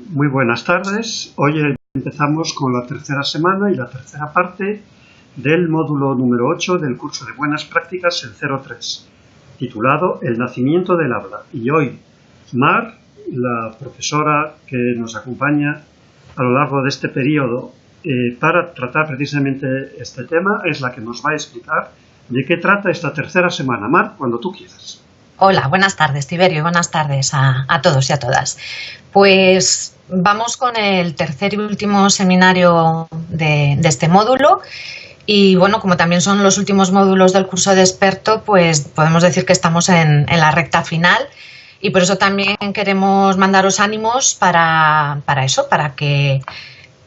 Muy buenas tardes. Hoy empezamos con la tercera semana y la tercera parte del módulo número 8 del curso de Buenas Prácticas en 03, titulado El nacimiento del habla. Y hoy Mar, la profesora que nos acompaña a lo largo de este periodo para tratar precisamente este tema, es la que nos va a explicar de qué trata esta tercera semana. Mar, cuando tú quieras. Hola, buenas tardes, Tiberio, y buenas tardes a todos y a todas. Pues vamos con el tercer y último seminario de este módulo. Y bueno, como también son los últimos módulos del curso de experto, pues podemos decir que estamos en la recta final. Y por eso también queremos mandaros ánimos para eso, para que,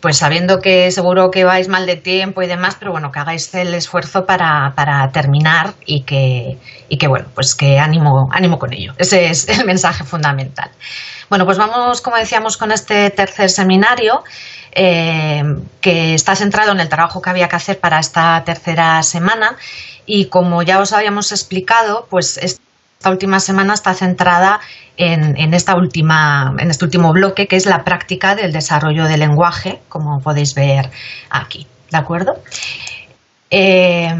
pues sabiendo que seguro que vais mal de tiempo y demás, pero bueno, que hagáis el esfuerzo para terminar y que bueno, pues que ánimo con ello. Ese es el mensaje fundamental. Bueno, pues vamos, como decíamos, con este tercer seminario que está centrado en el trabajo que había que hacer para esta tercera semana y como ya os habíamos explicado, pues esta última semana está centrada en este último bloque, que es la práctica del desarrollo del lenguaje, como podéis ver aquí, ¿de acuerdo? Esta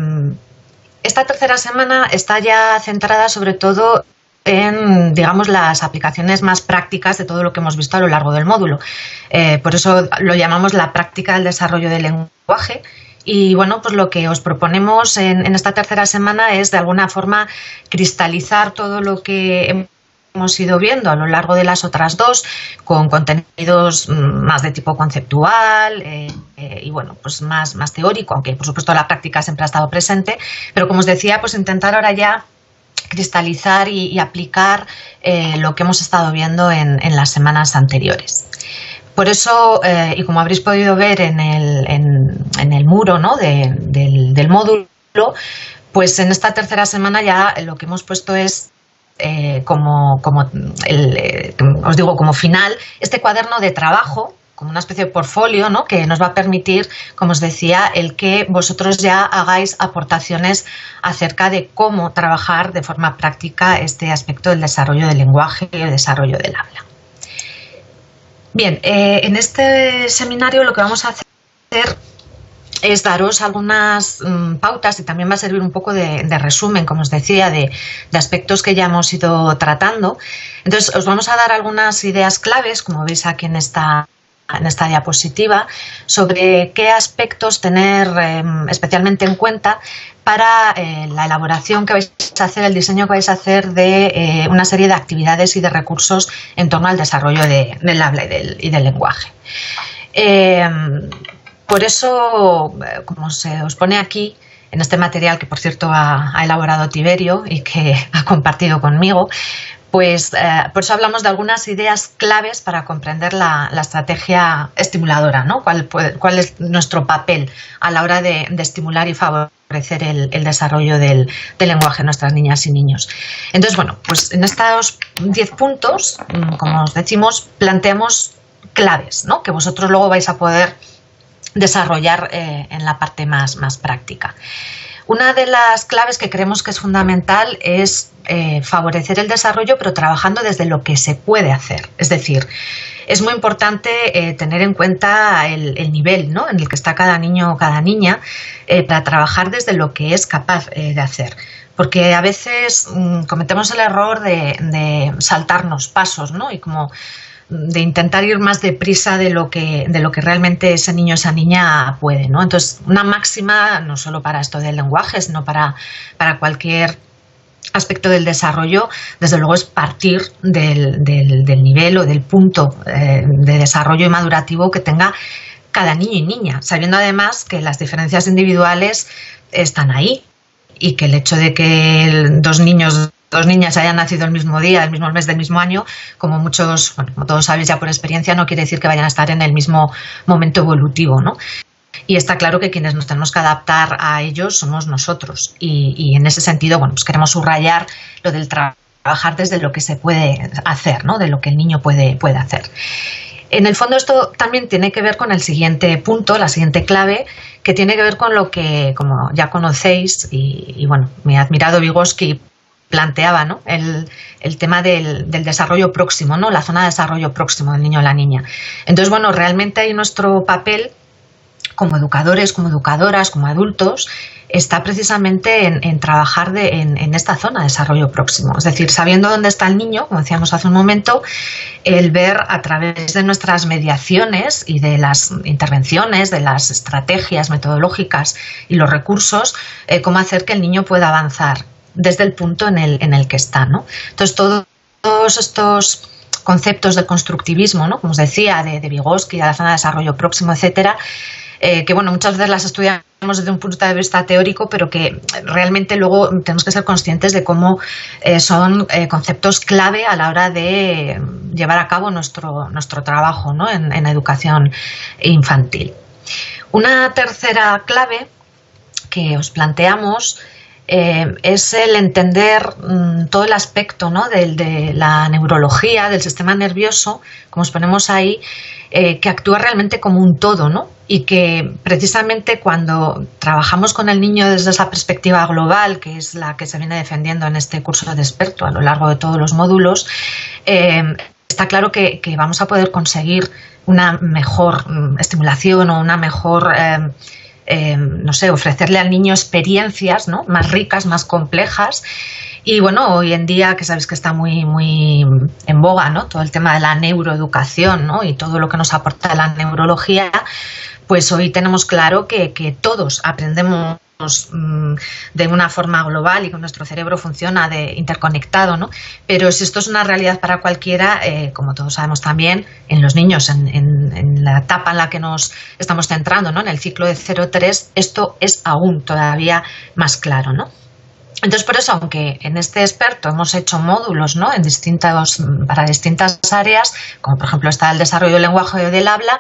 tercera semana está ya centrada sobre todo en, digamos, las aplicaciones más prácticas de todo lo que hemos visto a lo largo del módulo. Por eso lo llamamos la práctica del desarrollo del lenguaje. Y bueno, pues lo que os proponemos en esta tercera semana es de alguna forma cristalizar todo lo que hemos ido viendo a lo largo de las otras dos, con contenidos más de tipo conceptual y bueno, pues más teórico, aunque por supuesto la práctica siempre ha estado presente, pero como os decía, pues intentar ahora ya cristalizar y aplicar lo que hemos estado viendo en las semanas anteriores. Por eso, y como habréis podido ver en el muro, ¿no?, del módulo, pues en esta tercera semana ya lo que hemos puesto es como final este cuaderno de trabajo, como una especie de portfolio, ¿no?, que nos va a permitir, como os decía, el que vosotros ya hagáis aportaciones acerca de cómo trabajar de forma práctica este aspecto del desarrollo del lenguaje y el desarrollo del habla. Bien, en este seminario lo que vamos a hacer es daros algunas pautas y también va a servir un poco de resumen, como os decía, de aspectos que ya hemos ido tratando. Entonces, os vamos a dar algunas ideas claves, como veis aquí en esta diapositiva, sobre qué aspectos tener especialmente en cuenta para la elaboración que vais a hacer, el diseño que vais a hacer de una serie de actividades y de recursos en torno al desarrollo del habla y del lenguaje. Por eso, como se os pone aquí, en este material que por cierto ha elaborado Tiberio y que ha compartido conmigo, pues por eso hablamos de algunas ideas claves para comprender la estrategia estimuladora, ¿no? ¿Cuál es nuestro papel a la hora de estimular y favorecer el desarrollo del lenguaje de nuestras niñas y niños? Entonces, bueno, pues en estos 10 puntos, como os decimos, planteamos claves, ¿no?, que vosotros luego vais a poder desarrollar en la parte más práctica. Una de las claves que creemos que es fundamental es favorecer el desarrollo, pero trabajando desde lo que se puede hacer. Es decir, es muy importante tener en cuenta el nivel, ¿no?, en el que está cada niño o cada niña para trabajar desde lo que es capaz de hacer. Porque a veces cometemos el error de saltarnos pasos, ¿no?, y como de intentar ir más deprisa de lo que realmente ese niño o esa niña puede, ¿no? Entonces, una máxima, no solo para esto del lenguaje, sino para cualquier aspecto del desarrollo, desde luego es partir del nivel o del punto de desarrollo y madurativo que tenga cada niño y niña, sabiendo además que las diferencias individuales están ahí y que el hecho de que dos niñas hayan nacido el mismo día, el mismo mes del mismo año, como todos sabéis ya por experiencia, no quiere decir que vayan a estar en el mismo momento evolutivo, ¿no? Y está claro que quienes nos tenemos que adaptar a ellos somos nosotros. Y en ese sentido, bueno, pues queremos subrayar lo del trabajar desde lo que se puede hacer, ¿no?, de lo que el niño puede hacer. En el fondo esto también tiene que ver con el siguiente punto, la siguiente clave, que tiene que ver con lo que, como ya conocéis, y bueno, mi admirado Vygotsky planteaba, ¿no? El tema del desarrollo próximo, ¿no? La zona de desarrollo próximo del niño o la niña. Entonces, bueno, realmente ahí nuestro papel como educadores, como educadoras, como adultos, está precisamente en trabajar en esta zona de desarrollo próximo. Es decir, sabiendo dónde está el niño, como decíamos hace un momento, el ver a través de nuestras mediaciones y de las intervenciones, de las estrategias metodológicas y los recursos, cómo hacer que el niño pueda avanzar desde el punto en el que está, ¿no? Entonces, todos estos conceptos de constructivismo, ¿no? Como os decía, de Vygotsky, de la zona de desarrollo próximo, etcétera, que bueno, muchas veces las estudiamos desde un punto de vista teórico, pero que realmente luego tenemos que ser conscientes de cómo son conceptos clave a la hora de llevar a cabo nuestro trabajo, ¿no? en educación infantil. Una tercera clave que os planteamos es el entender todo el aspecto, ¿no? de la neurología, del sistema nervioso, como os ponemos ahí, que actúa realmente como un todo, ¿no? Y que precisamente cuando trabajamos con el niño desde esa perspectiva global, que es la que se viene defendiendo en este curso de experto a lo largo de todos los módulos, está claro que vamos a poder conseguir una mejor estimulación o una mejor no sé, ofrecerle al niño experiencias, ¿no? Más ricas, más complejas. Y bueno, hoy en día, que sabéis que está muy en boga, ¿no? Todo el tema de la neuroeducación, ¿no? Y todo lo que nos aporta la neurología, pues hoy tenemos claro que todos aprendemos de una forma global y que nuestro cerebro funciona interconectado, ¿no? Pero si esto es una realidad para cualquiera, como todos sabemos también, en los niños, en la etapa en la que nos estamos centrando, ¿no? En el ciclo de 0-3, esto es aún todavía más claro, ¿no? Entonces, por eso, aunque en este experto hemos hecho módulos, ¿no? Para distintas áreas, como por ejemplo está el desarrollo del lenguaje o del habla,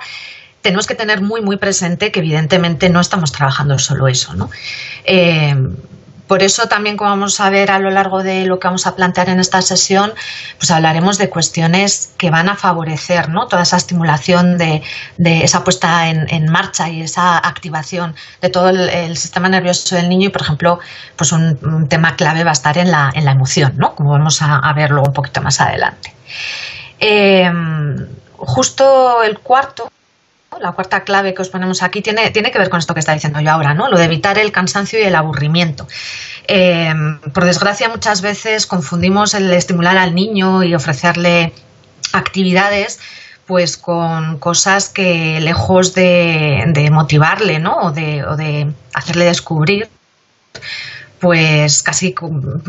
tenemos que tener muy presente que evidentemente no estamos trabajando solo eso, ¿no? Por eso también, como vamos a ver a lo largo de lo que vamos a plantear en esta sesión, pues hablaremos de cuestiones que van a favorecer, ¿no? Toda esa estimulación de esa puesta en marcha y esa activación de todo el sistema nervioso del niño. Y, por ejemplo, pues un tema clave va a estar en la emoción, ¿no? Como vamos a ver luego un poquito más adelante. Justo la cuarta clave que os ponemos aquí tiene que ver con esto que está diciendo yo ahora, ¿no? Lo de evitar el cansancio y el aburrimiento. Por desgracia, muchas veces confundimos el estimular al niño y ofrecerle actividades pues con cosas que, lejos de motivarle, ¿no? o de hacerle descubrir, pues casi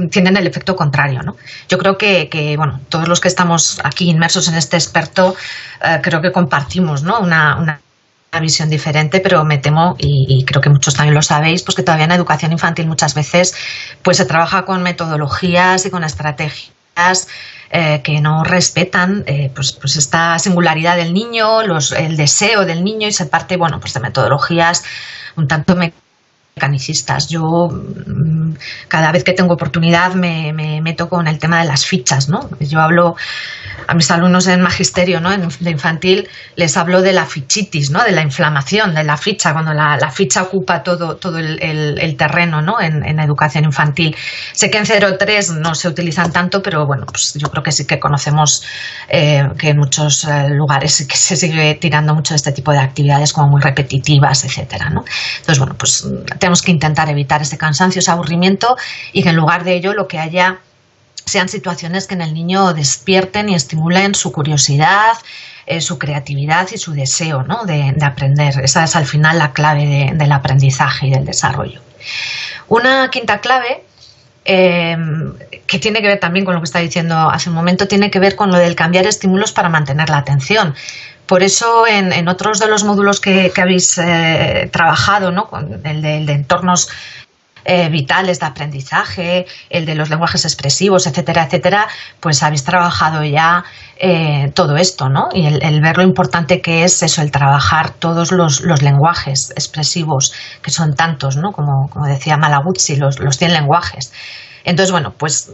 tienen el efecto contrario, ¿no? Yo creo que bueno, todos los que estamos aquí inmersos en este experto, creo que compartimos, ¿no? una visión diferente, pero me temo, y creo que muchos también lo sabéis, pues que todavía en educación infantil muchas veces pues se trabaja con metodologías y con estrategias que no respetan pues esta singularidad del niño, el deseo del niño, y se parte, bueno, pues de metodologías un tanto mecanicistas. Yo cada vez que tengo oportunidad me meto con el tema de las fichas, ¿no? Yo hablo a mis alumnos en magisterio, ¿no? De infantil, les hablo de la fichitis, ¿no? De la inflamación de la ficha, cuando la ficha ocupa todo el terreno, ¿no? En educación infantil. Sé que en 0-3 no se utilizan tanto, pero bueno, pues yo creo que sí que conocemos que en muchos lugares sí que se sigue tirando mucho de este tipo de actividades como muy repetitivas, etcétera, ¿no? Entonces, bueno, pues tenemos que intentar evitar ese cansancio, ese aburrimiento, y que en lugar de ello lo que haya sean situaciones que en el niño despierten y estimulen su curiosidad, su creatividad y su deseo, ¿no? de aprender. Esa es al final la clave del aprendizaje y del desarrollo. Una quinta clave, que tiene que ver también con lo que estaba diciendo hace un momento, tiene que ver con lo del cambiar estímulos para mantener la atención. Por eso en otros de los módulos que habéis trabajado, ¿no? Con el de entornos vitales de aprendizaje, el de los lenguajes expresivos, etcétera, etcétera, pues habéis trabajado ya todo esto, ¿no? Y el ver lo importante que es eso, el trabajar todos los lenguajes expresivos, que son tantos, ¿no? Como decía Malaguzzi, los 100 lenguajes. Entonces, bueno, pues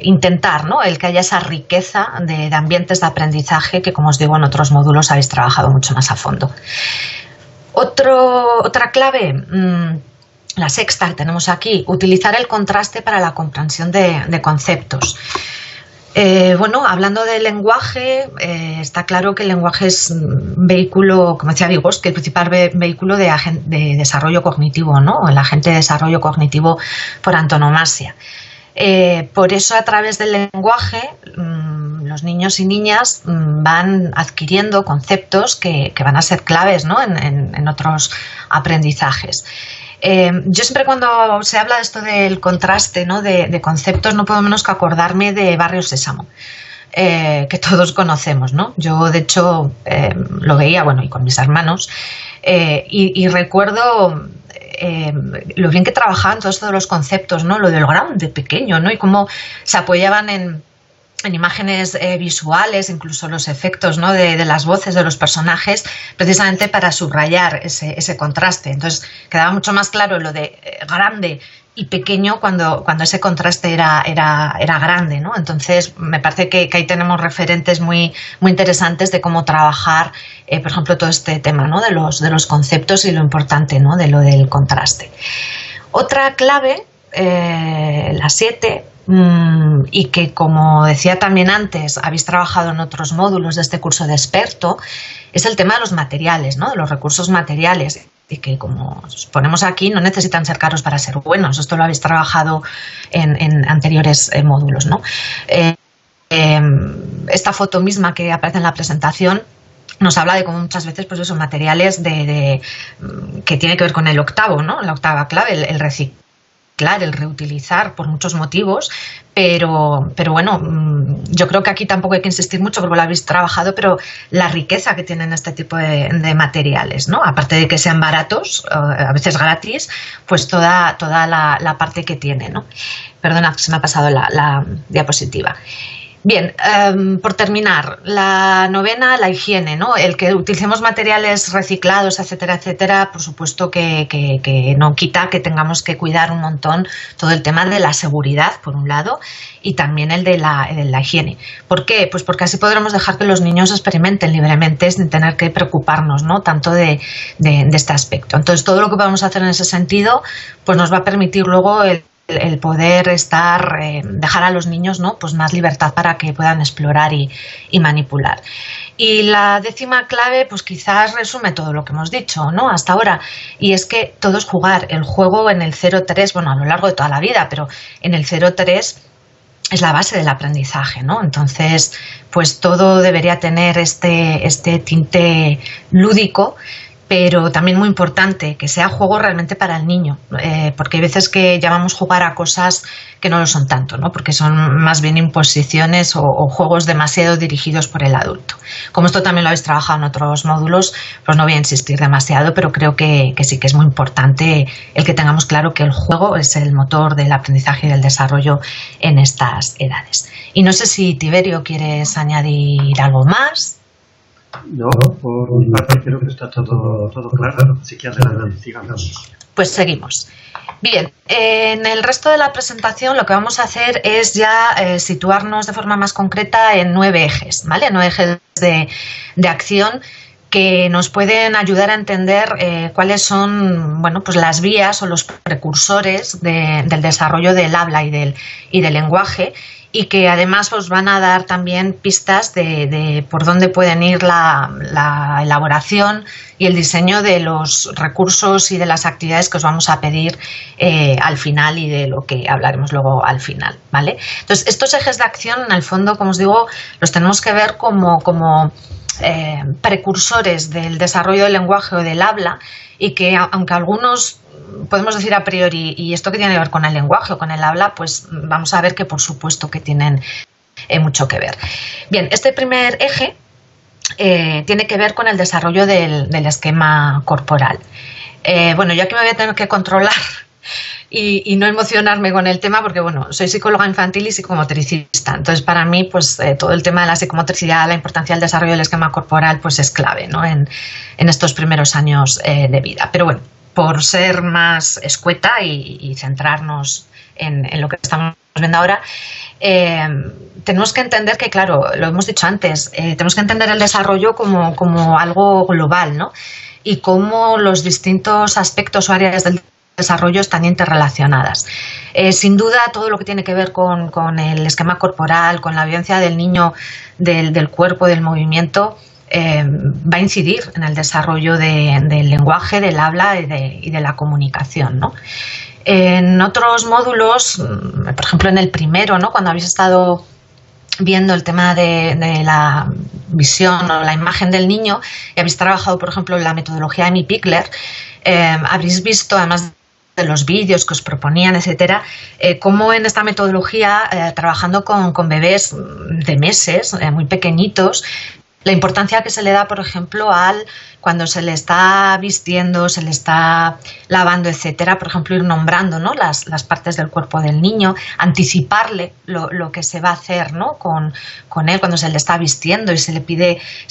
intentar, ¿no? El que haya esa riqueza de ambientes de aprendizaje que, como os digo, en otros módulos habéis trabajado mucho más a fondo. Otra clave la sexta que tenemos aquí, utilizar el contraste para la comprensión de conceptos. Bueno, hablando del lenguaje, está claro que el lenguaje es un vehículo, como decía Vygotsky, el principal vehículo de desarrollo cognitivo, ¿no? El agente de desarrollo cognitivo por antonomasia. Por eso, a través del lenguaje, los niños y niñas van adquiriendo conceptos que van a ser claves, ¿no? en otros aprendizajes. Yo siempre, cuando se habla de esto del contraste, ¿no? de conceptos, no puedo menos que acordarme de Barrio Sésamo, que todos conocemos, ¿no? Yo, de hecho, lo veía, bueno, y con mis hermanos, y recuerdo lo bien que trabajaban todos estos los conceptos, ¿no? Lo del grande, pequeño, ¿no? Y cómo se apoyaban en imágenes visuales, incluso los efectos, ¿no? de las voces de los personajes, precisamente para subrayar ese contraste. Entonces quedaba mucho más claro lo de grande y pequeño cuando ese contraste era grande, ¿no? Entonces me parece que ahí tenemos referentes muy, muy interesantes de cómo trabajar, por ejemplo, todo este tema, ¿no? de los conceptos y lo importante, ¿no? de lo del contraste. Otra clave, la 7, y que, como decía también antes, habéis trabajado en otros módulos de este curso de experto, es el tema de los materiales, ¿no? de los recursos materiales, y que, como os ponemos aquí, no necesitan ser caros para ser buenos. Esto lo habéis trabajado en anteriores módulos, ¿no? Esta foto misma que aparece en la presentación nos habla de cómo muchas veces, pues esos materiales que tiene que ver con el octavo, ¿no? La octava clave, el reciclar, el reutilizar, por muchos motivos, pero bueno, yo creo que aquí tampoco hay que insistir mucho porque lo habéis trabajado, pero la riqueza que tienen este tipo de materiales, ¿no? Aparte de que sean baratos, a veces gratis, pues toda la parte que tiene, ¿no? Perdona, se me ha pasado la diapositiva. Bien, por terminar, la 9ª, la higiene, ¿no? El que utilicemos materiales reciclados, etcétera, etcétera, por supuesto que no quita que tengamos que cuidar un montón todo el tema de la seguridad, por un lado, y también el de la higiene. ¿Por qué? Pues porque así podremos dejar que los niños experimenten libremente sin tener que preocuparnos, ¿no? Tanto de este aspecto. Entonces, todo lo que podamos hacer en ese sentido, pues nos va a permitir luego el poder dejar a los niños, ¿no? pues más libertad para que puedan explorar y manipular. Y la 10ª clave, pues quizás resume todo lo que hemos dicho, ¿no? hasta ahora, y es que todo es jugar. El juego en el 0-3, bueno, a lo largo de toda la vida, pero en el 0-3 es la base del aprendizaje, ¿no? Entonces, pues todo debería tener este tinte lúdico, pero también muy importante, que sea juego realmente para el niño, porque hay veces que llamamos jugar a cosas que no lo son tanto, ¿no? Porque son más bien imposiciones o juegos demasiado dirigidos por el adulto. Como esto también lo habéis trabajado en otros módulos, pues no voy a insistir demasiado, pero creo que sí que es muy importante el que tengamos claro que el juego es el motor del aprendizaje y del desarrollo en estas edades. Y no sé si, Tiberio, ¿quieres añadir algo más? No, por mi parte creo que está todo claro, así que adelante, sigamos. Pues seguimos. Bien, en el resto de la presentación lo que vamos a hacer es ya situarnos de forma más concreta en 9 ejes, ¿vale? 9 ejes de acción que nos pueden ayudar a entender cuáles son, bueno, pues las vías o los precursores del desarrollo del habla y del lenguaje, y que además os van a dar también pistas de por dónde pueden ir la elaboración y el diseño de los recursos y de las actividades que os vamos a pedir al final, y de lo que hablaremos luego al final, ¿vale? Entonces, estos ejes de acción, en el fondo, como os digo, los tenemos que ver como precursores del desarrollo del lenguaje o del habla, y que, aunque algunos podemos decir a priori, ¿y esto qué tiene que ver con el lenguaje o con el habla? Pues vamos a ver que por supuesto que tienen mucho que ver. Bien, este primer eje tiene que ver con el desarrollo del esquema corporal. Bueno, yo aquí me voy a tener que controlar y no emocionarme con el tema, porque bueno, soy psicóloga infantil y psicomotricista. Entonces, para mí, pues todo el tema de la psicomotricidad, la importancia del desarrollo del esquema corporal, pues es clave, ¿no? en estos primeros años de vida. Pero bueno, por ser más escueta y centrarnos en lo que estamos viendo ahora, tenemos que entender que, claro, lo hemos dicho antes, tenemos que entender el desarrollo como algo global, ¿no? Y cómo los distintos aspectos o áreas del desarrollo están interrelacionadas. Sin duda, todo lo que tiene que ver con el esquema corporal, con la vivencia del niño, del cuerpo, del movimiento, va a incidir en el desarrollo del lenguaje, del habla y de la comunicación, ¿no? En otros módulos, por ejemplo en el primero, ¿no?, cuando habéis estado viendo el tema de la visión o la imagen del niño y habéis trabajado, por ejemplo, en la metodología de Amy-Pickler, habréis visto, además de los vídeos que os proponían, etcétera, cómo en esta metodología, trabajando con bebés de meses, muy pequeñitos, la importancia que se le da, por ejemplo, cuando se le está vistiendo, se le está lavando, etcétera, por ejemplo, ir nombrando, ¿no?, las partes del cuerpo del niño, anticiparle lo que se va a hacer, ¿no?, con él cuando se le está vistiendo y se le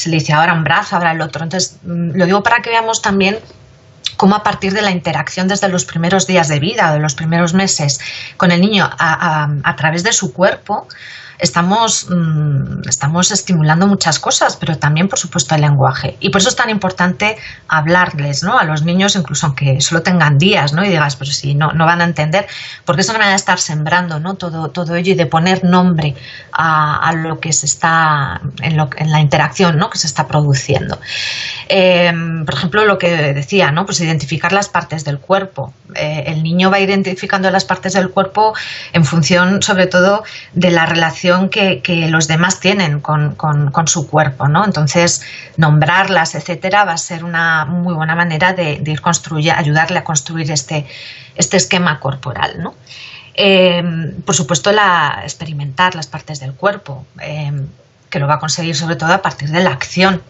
dice ahora un brazo, ahora el otro. Entonces, lo digo para que veamos también cómo a partir de la interacción desde los primeros días de vida o de los primeros meses con el niño a través de su cuerpo, estamos estimulando muchas cosas, pero también, por supuesto, el lenguaje. Y por eso es tan importante hablarles, ¿no?, a los niños, incluso aunque solo tengan días, ¿no?, y digas, pero si no van a entender, porque es una manera de estar sembrando, ¿no?, todo ello y de poner nombre a lo que se está, en la interacción, ¿no?, que se está produciendo. Por ejemplo, lo que decía, ¿no?, pues identificar las partes del cuerpo. El niño va identificando las partes del cuerpo en función, sobre todo, de la relación que los demás tienen con su cuerpo, ¿no? Entonces, nombrarlas, etcétera, va a ser una muy buena manera de ir ayudarle a construir este esquema corporal, ¿no? Por supuesto, experimentar las partes del cuerpo, que lo va a conseguir sobre todo a partir de la acción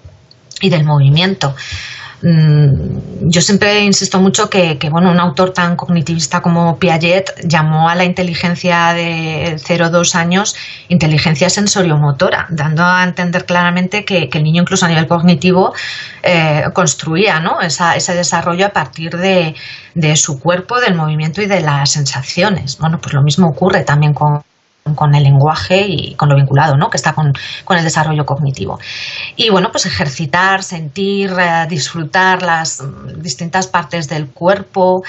y del movimiento. Yo siempre insisto mucho que bueno, un autor tan cognitivista como Piaget llamó a la inteligencia de 0-2 años inteligencia sensoriomotora, dando a entender claramente que el niño, incluso a nivel cognitivo, construía, ¿no?, ese desarrollo a partir de su cuerpo, del movimiento y de las sensaciones. Bueno, pues lo mismo ocurre también con el lenguaje y con lo vinculado, ¿no?, que está con el desarrollo cognitivo. Y bueno, pues ejercitar, sentir, disfrutar las distintas partes del cuerpo.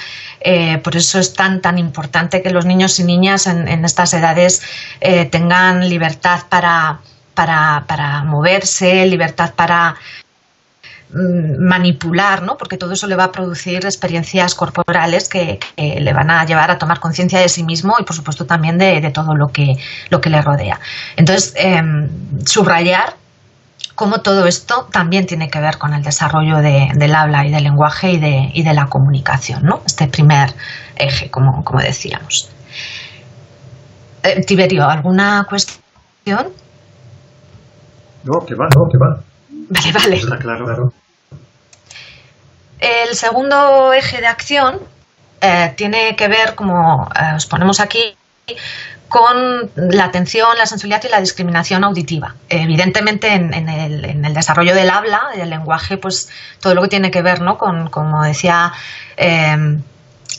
Por eso es tan importante que los niños y niñas en estas edades tengan libertad para moverse, libertad para manipular, ¿no?, porque todo eso le va a producir experiencias corporales que le van a llevar a tomar conciencia de sí mismo y, por supuesto, también de todo lo que le rodea. Entonces, subrayar cómo todo esto también tiene que ver con el desarrollo del habla y del lenguaje y de la comunicación, ¿no?, este primer eje, como decíamos. Tiberio, ¿alguna cuestión? No, que va. Vale. Está claro. El segundo eje de acción tiene que ver, como os ponemos aquí, con la atención, la sensibilidad y la discriminación auditiva. Evidentemente, en el desarrollo del habla y del lenguaje, pues todo lo que tiene que ver, ¿no?, como decía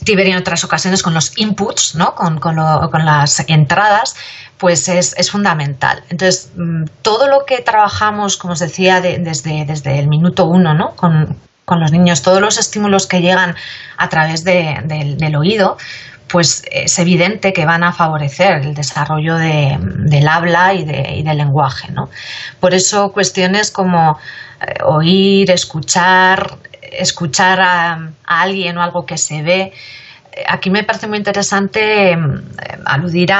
Tiberio en otras ocasiones, con los inputs, ¿no?, con las entradas, pues es fundamental. Entonces, todo lo que trabajamos, como os decía, desde el minuto 1, ¿no?, con los niños, todos los estímulos que llegan a través del oído, pues es evidente que van a favorecer el desarrollo del habla y del lenguaje, ¿no? Por eso cuestiones como oír, escuchar a alguien o algo que se ve. Aquí me parece muy interesante aludir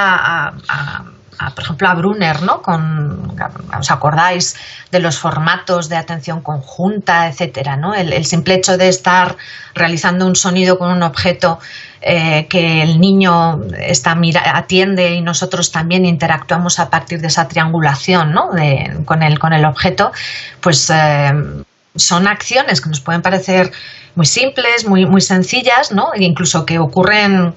por ejemplo, a Brunner, ¿no? ¿Os acordáis de los formatos de atención conjunta, etcétera, ¿no? El simple hecho de estar realizando un sonido con un objeto que el niño atiende y nosotros también interactuamos a partir de esa triangulación, ¿no?, con el objeto, pues son acciones que nos pueden parecer muy simples, muy sencillas, ¿no?, e incluso que ocurren.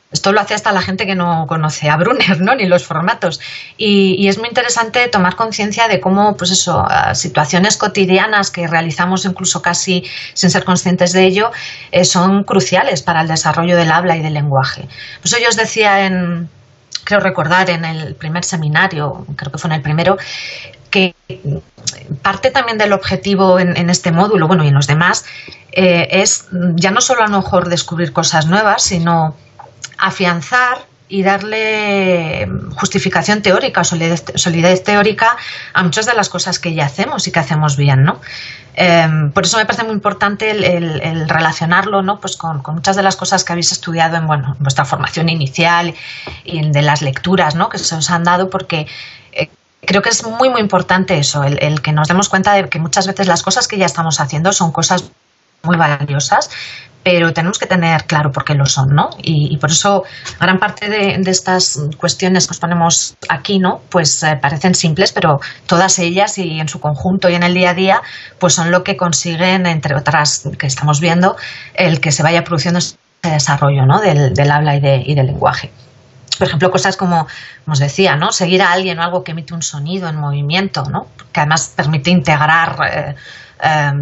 Esto lo hace hasta la gente que no conoce a Brunner, ¿no?, ni los formatos. Y es muy interesante tomar conciencia de cómo, pues eso, situaciones cotidianas que realizamos incluso casi sin ser conscientes de ello, son cruciales para el desarrollo del habla y del lenguaje. Por eso yo os decía creo recordar en el primer seminario, creo que fue en el primero, que parte también del objetivo en este módulo, bueno, y en los demás, es ya no solo a lo mejor descubrir cosas nuevas, sino afianzar y darle justificación teórica o solidez teórica a muchas de las cosas que ya hacemos y que hacemos bien, ¿no? Por eso me parece muy importante el relacionarlo, ¿no? Pues con muchas de las cosas que habéis estudiado en vuestra formación inicial y de las lecturas, ¿no? Que se os han dado, porque creo que es muy, muy importante eso, el que nos demos cuenta de que muchas veces las cosas que ya estamos haciendo son cosas muy valiosas, pero tenemos que tener claro por qué lo son, ¿no? Y por eso gran parte de estas cuestiones que os ponemos aquí, ¿no? Pues parecen simples, pero todas ellas y en su conjunto y en el día a día, pues son lo que consiguen, entre otras que estamos viendo, el que se vaya produciendo ese desarrollo, ¿no? del habla y del lenguaje. Por ejemplo, cosas como os decía, ¿no? Seguir a alguien o algo que emite un sonido en movimiento, ¿no? Que además permite integrar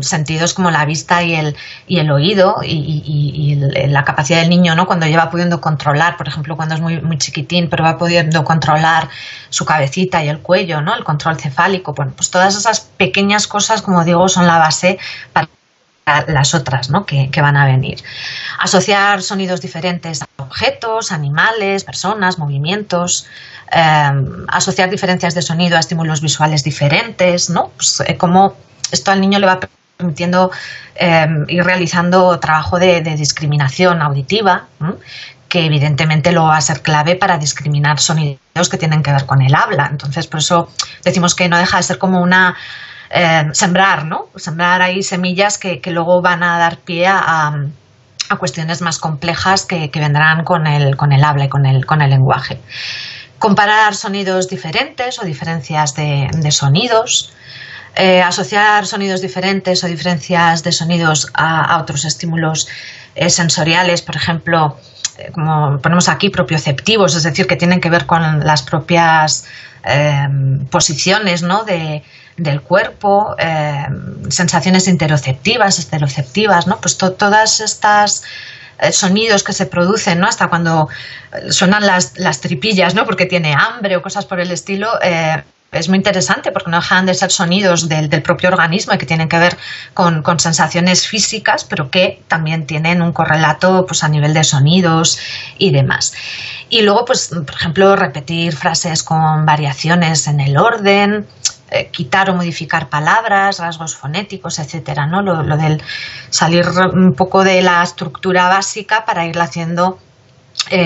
sentidos como la vista y el oído y la capacidad del niño, ¿no? Cuando lleva pudiendo controlar, por ejemplo, cuando es muy, muy chiquitín, pero va pudiendo controlar su cabecita y el cuello, ¿no? El control cefálico. Bueno, pues todas esas pequeñas cosas, como digo, son la base para las otras, ¿no? que van a venir. Asociar sonidos diferentes a objetos, animales, personas, movimientos, asociar diferencias de sonido a estímulos visuales diferentes, ¿no? Pues, como esto al niño le va permitiendo ir realizando trabajo de discriminación auditiva, ¿no? Que evidentemente lo va a ser clave para discriminar sonidos que tienen que ver con el habla. Entonces, por eso decimos que no deja de ser como una sembrar, ¿no? Sembrar ahí semillas que luego van a dar pie a cuestiones más complejas que vendrán con el habla y con el lenguaje. Comparar sonidos diferentes o diferencias de sonidos, asociar sonidos diferentes o diferencias de sonidos a otros estímulos sensoriales, por ejemplo, como ponemos aquí, propioceptivos, es decir, que tienen que ver con las propias posiciones, ¿no? del cuerpo, sensaciones interoceptivas, estereoceptivas, ¿no? Pues todas estas sonidos que se producen, ¿no? Hasta cuando suenan las tripillas, ¿no? Porque tiene hambre o cosas por el estilo, es muy interesante porque no dejan de ser sonidos del propio organismo y que tienen que ver con sensaciones físicas, pero que también tienen un correlato, pues, a nivel de sonidos y demás. Y luego, pues, por ejemplo, repetir frases con variaciones en el orden, quitar o modificar palabras, rasgos fonéticos, etcétera, ¿no? Lo del salir un poco de la estructura básica para irla haciendo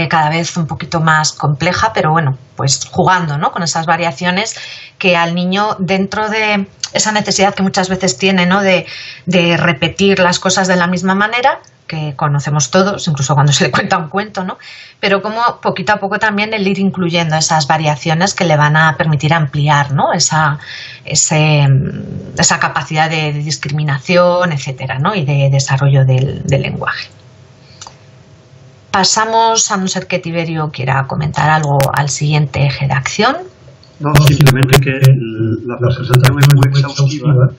cada vez un poquito más compleja, pero bueno, pues jugando, ¿no? Con esas variaciones que al niño, dentro de esa necesidad que muchas veces tiene, ¿no? de repetir las cosas de la misma manera, que conocemos todos, incluso cuando se le cuenta un cuento, ¿no? Pero como poquito a poco también el ir incluyendo esas variaciones que le van a permitir ampliar, ¿no? esa capacidad de discriminación, etcétera, ¿no? Y de desarrollo del lenguaje. Pasamos, a no ser que Tiberio quiera comentar algo, al siguiente eje de acción. No, simplemente que la presentación es muy exhaustiva,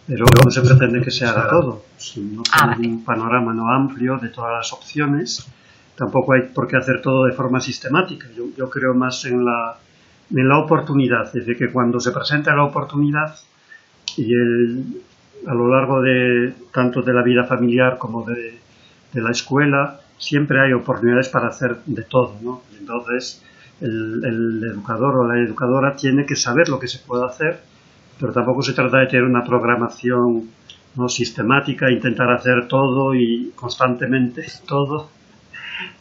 pero no se pretende que se haga todo. Si no tiene un panorama no amplio de todas las opciones, tampoco hay por qué hacer todo de forma sistemática. Yo creo más en la oportunidad, es decir, que cuando se presenta la oportunidad y a lo largo de tanto de la vida familiar como de la escuela, siempre hay oportunidades para hacer de todo, ¿no? Entonces, el educador o la educadora tiene que saber lo que se puede hacer, pero tampoco se trata de tener una programación, ¿no? sistemática, intentar hacer todo y constantemente todo.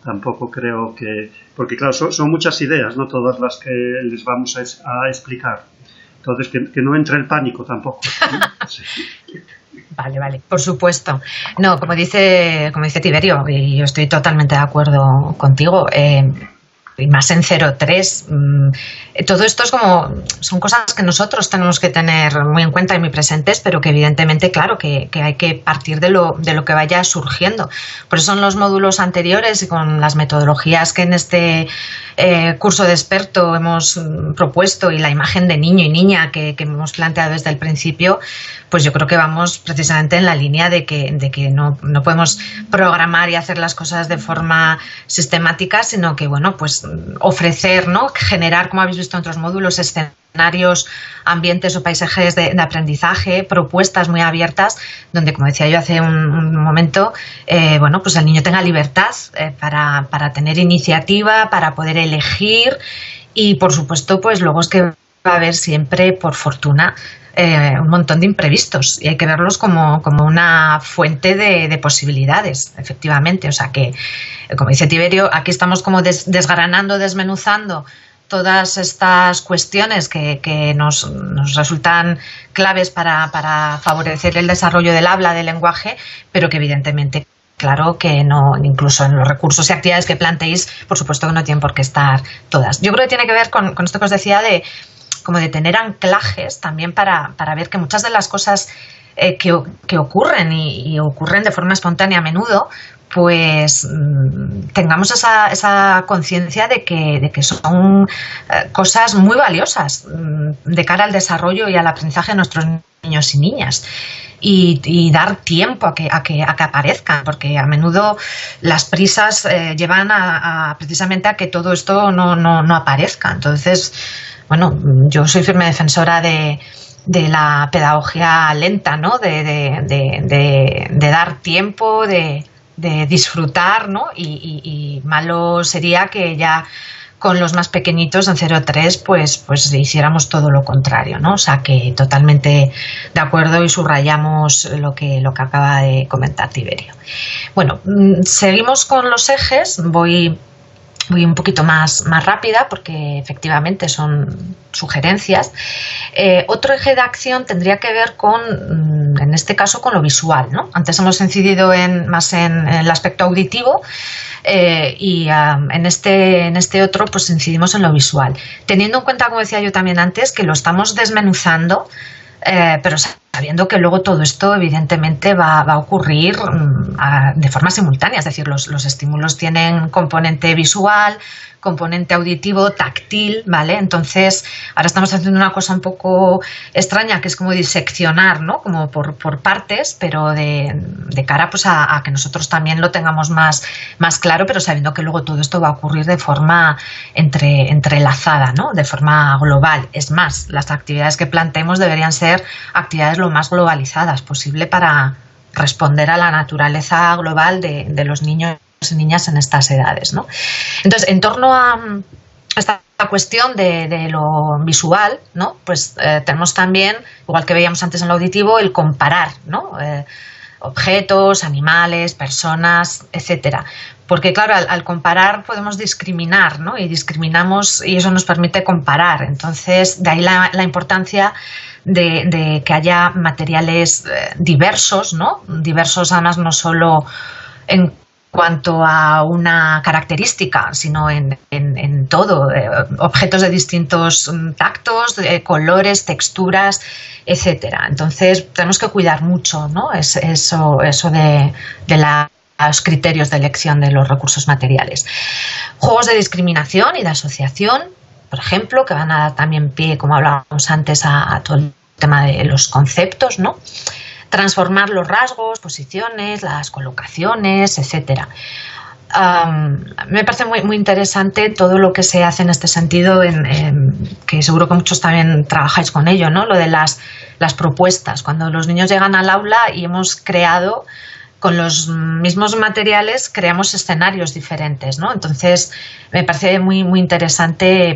Tampoco creo que... Porque claro, son muchas ideas, no todas las que les vamos a explicar. Entonces, que no entre el pánico tampoco, ¿no? Sí. Vale, por supuesto. No, como dice Tiberio, y yo estoy totalmente de acuerdo contigo, y más en 03, todo esto son cosas que nosotros tenemos que tener muy en cuenta y muy presentes, pero que evidentemente, claro, que hay que partir de lo que vaya surgiendo. Por eso en los módulos anteriores y con las metodologías que en este curso de experto hemos propuesto y la imagen de niño y niña que hemos planteado desde el principio, pues yo creo que vamos precisamente en la línea de que no podemos programar y hacer las cosas de forma sistemática, sino que, bueno, pues pues ofrecer, ¿no? Generar, como habéis visto en otros módulos, escenarios, ambientes o paisajes de aprendizaje, propuestas muy abiertas, donde, como decía yo hace un momento, bueno, pues el niño tenga libertad para tener iniciativa, para poder elegir y, por supuesto, pues luego es que va a haber siempre, por fortuna, un montón de imprevistos y hay que verlos como una fuente de posibilidades, efectivamente. O sea que, como dice Tiberio, aquí estamos como desgranando, desmenuzando todas estas cuestiones que nos resultan claves para favorecer el desarrollo del habla, del lenguaje, pero que evidentemente, claro que no, incluso en los recursos y actividades que planteéis, por supuesto que no tienen por qué estar todas. Yo creo que tiene que ver con esto que os decía como de tener anclajes también para ver que muchas de las cosas que ocurren y ocurren de forma espontánea a menudo, pues tengamos esa conciencia de que son cosas muy valiosas de cara al desarrollo y al aprendizaje de nuestros niños y niñas. Y dar tiempo a que aparezcan, porque a menudo las prisas llevan precisamente a que todo esto no aparezca. Entonces, bueno, yo soy firme defensora de la pedagogía lenta, ¿no? De dar tiempo, de disfrutar, ¿no? Y malo sería que ya con los más pequeñitos en 0-3 pues hiciéramos todo lo contrario, ¿no? O sea que totalmente de acuerdo y subrayamos lo que acaba de comentar Tiberio. Bueno, seguimos con los ejes. Voy un poquito más rápida porque efectivamente son sugerencias. Otro eje de acción tendría que ver en este caso, con lo visual, ¿no? Antes hemos incidido más en el aspecto auditivo y en este otro pues incidimos en lo visual. Teniendo en cuenta, como decía yo también antes, que lo estamos desmenuzando, pero sabiendo que luego todo esto evidentemente va a ocurrir de forma simultánea, es decir, los estímulos tienen componente visual, componente auditivo, táctil, ¿vale? Entonces, ahora estamos haciendo una cosa un poco extraña, que es como diseccionar, ¿no? Como por partes, pero de cara pues a que nosotros también lo tengamos más claro, pero sabiendo que luego todo esto va a ocurrir de forma entrelazada, ¿no? De forma global. Es más, las actividades que planteemos deberían ser actividades lo más globalizadas posible para responder a la naturaleza global de los niños y niñas en estas edades, ¿no? Entonces, en torno a esta cuestión de lo visual, ¿no? Pues tenemos también, igual que veíamos antes en lo auditivo, el comparar, ¿no? Objetos, animales, personas, etcétera. Porque, claro, al comparar podemos discriminar, ¿no? Y discriminamos y eso nos permite comparar. Entonces, de ahí la importancia de que haya materiales diversos, ¿no? Diversos, además, no solo en cuanto a una característica, sino en todo, objetos de distintos tactos, colores, texturas, etcétera. Entonces tenemos que cuidar mucho, ¿no? Eso de los criterios de elección de los recursos materiales. Juegos de discriminación y de asociación, por ejemplo, que van a dar también pie, como hablábamos antes, a todo el tema de los conceptos, ¿no? Transformar los rasgos, posiciones, las colocaciones, etcétera. Me parece muy interesante todo lo que se hace en este sentido, que seguro que muchos también trabajáis con ello, ¿no? Lo de las propuestas. Cuando los niños llegan al aula y hemos creado, con los mismos materiales, creamos escenarios diferentes, ¿no? Entonces, me parece muy interesante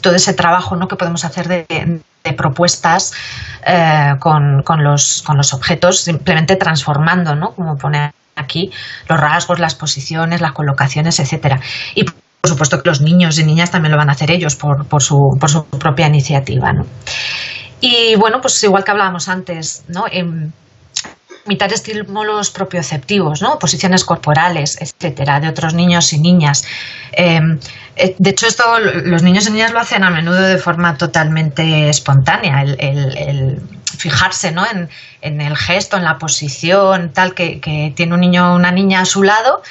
todo ese trabajo, ¿no? Que podemos hacer de propuestas con los objetos, simplemente transformando, ¿no? Como pone aquí, los rasgos, las posiciones, las colocaciones, etcétera. Y por supuesto que los niños y niñas también lo van a hacer ellos por su propia iniciativa, ¿no? Y bueno, pues igual que hablábamos antes, ¿no? Imitar estímulos propioceptivos, ¿no? Posiciones corporales, etcétera, de otros niños y niñas. De hecho, esto los niños y niñas lo hacen a menudo de forma totalmente espontánea, el fijarse, ¿no? en el gesto, en la posición, tal, que tiene un niño o una niña a su lado,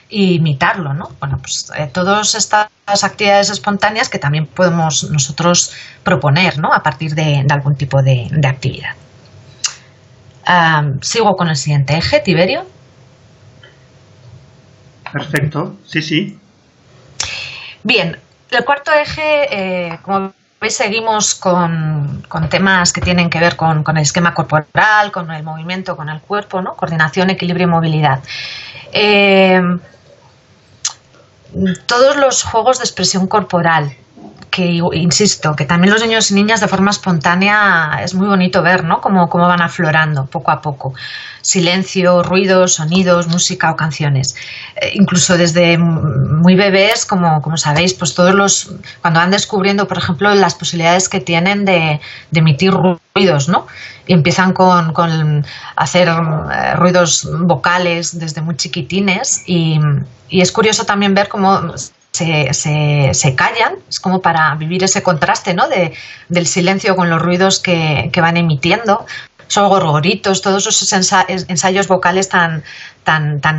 e imitarlo, ¿no? Bueno, pues todas estas actividades espontáneas que también podemos nosotros proponer, ¿no? A partir de algún tipo de actividad. Sigo con el siguiente eje, Tiberio. Perfecto, sí. Bien, El cuarto eje, como veis, seguimos con temas que tienen que ver con el esquema corporal, con el movimiento, con el cuerpo, ¿no? Coordinación, equilibrio y movilidad. Todos los juegos de expresión corporal, que insisto, que también los niños y niñas de forma espontánea es muy bonito ver, ¿no? Cómo van aflorando poco a poco. Silencio, ruidos, sonidos, música o canciones. Incluso desde muy bebés, como sabéis, pues cuando van descubriendo, por ejemplo, las posibilidades que tienen de emitir ruidos, ¿no? Y empiezan con hacer ruidos vocales desde muy chiquitines y es curioso también ver cómo se callan, es como para vivir ese contraste, ¿no? del silencio con los ruidos que van emitiendo. Son gorgoritos, todos esos ensayos vocales tan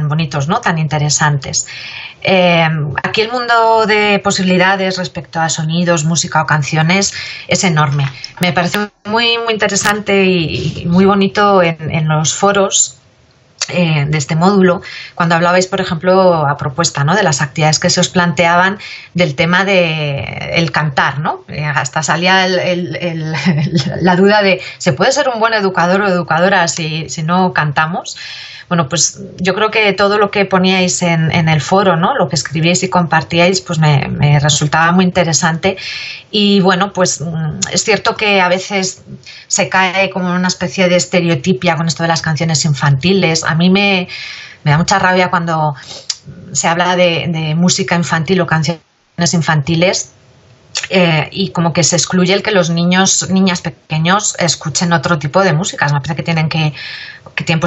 bonitos, ¿no? Tan interesantes. Aquí el mundo de posibilidades respecto a sonidos, música o canciones es enorme. Me parece muy, muy interesante y muy bonito en los foros de este módulo, cuando hablabais, por ejemplo, a propuesta, ¿no? De las actividades que se os planteaban del tema de el cantar, ¿no? Hasta salía la duda de ¿se puede ser un buen educador o educadora si no cantamos? Bueno, pues yo creo que todo lo que poníais en el foro, ¿no? Lo que escribíais y compartíais, pues me resultaba muy interesante. Y bueno, pues es cierto que a veces se cae como una especie de estereotipia con esto de las canciones infantiles. A mí me da mucha rabia cuando se habla de música infantil o canciones infantiles. Y como que se excluye el que los niñas pequeños escuchen otro tipo de músicas. Me parece que tienen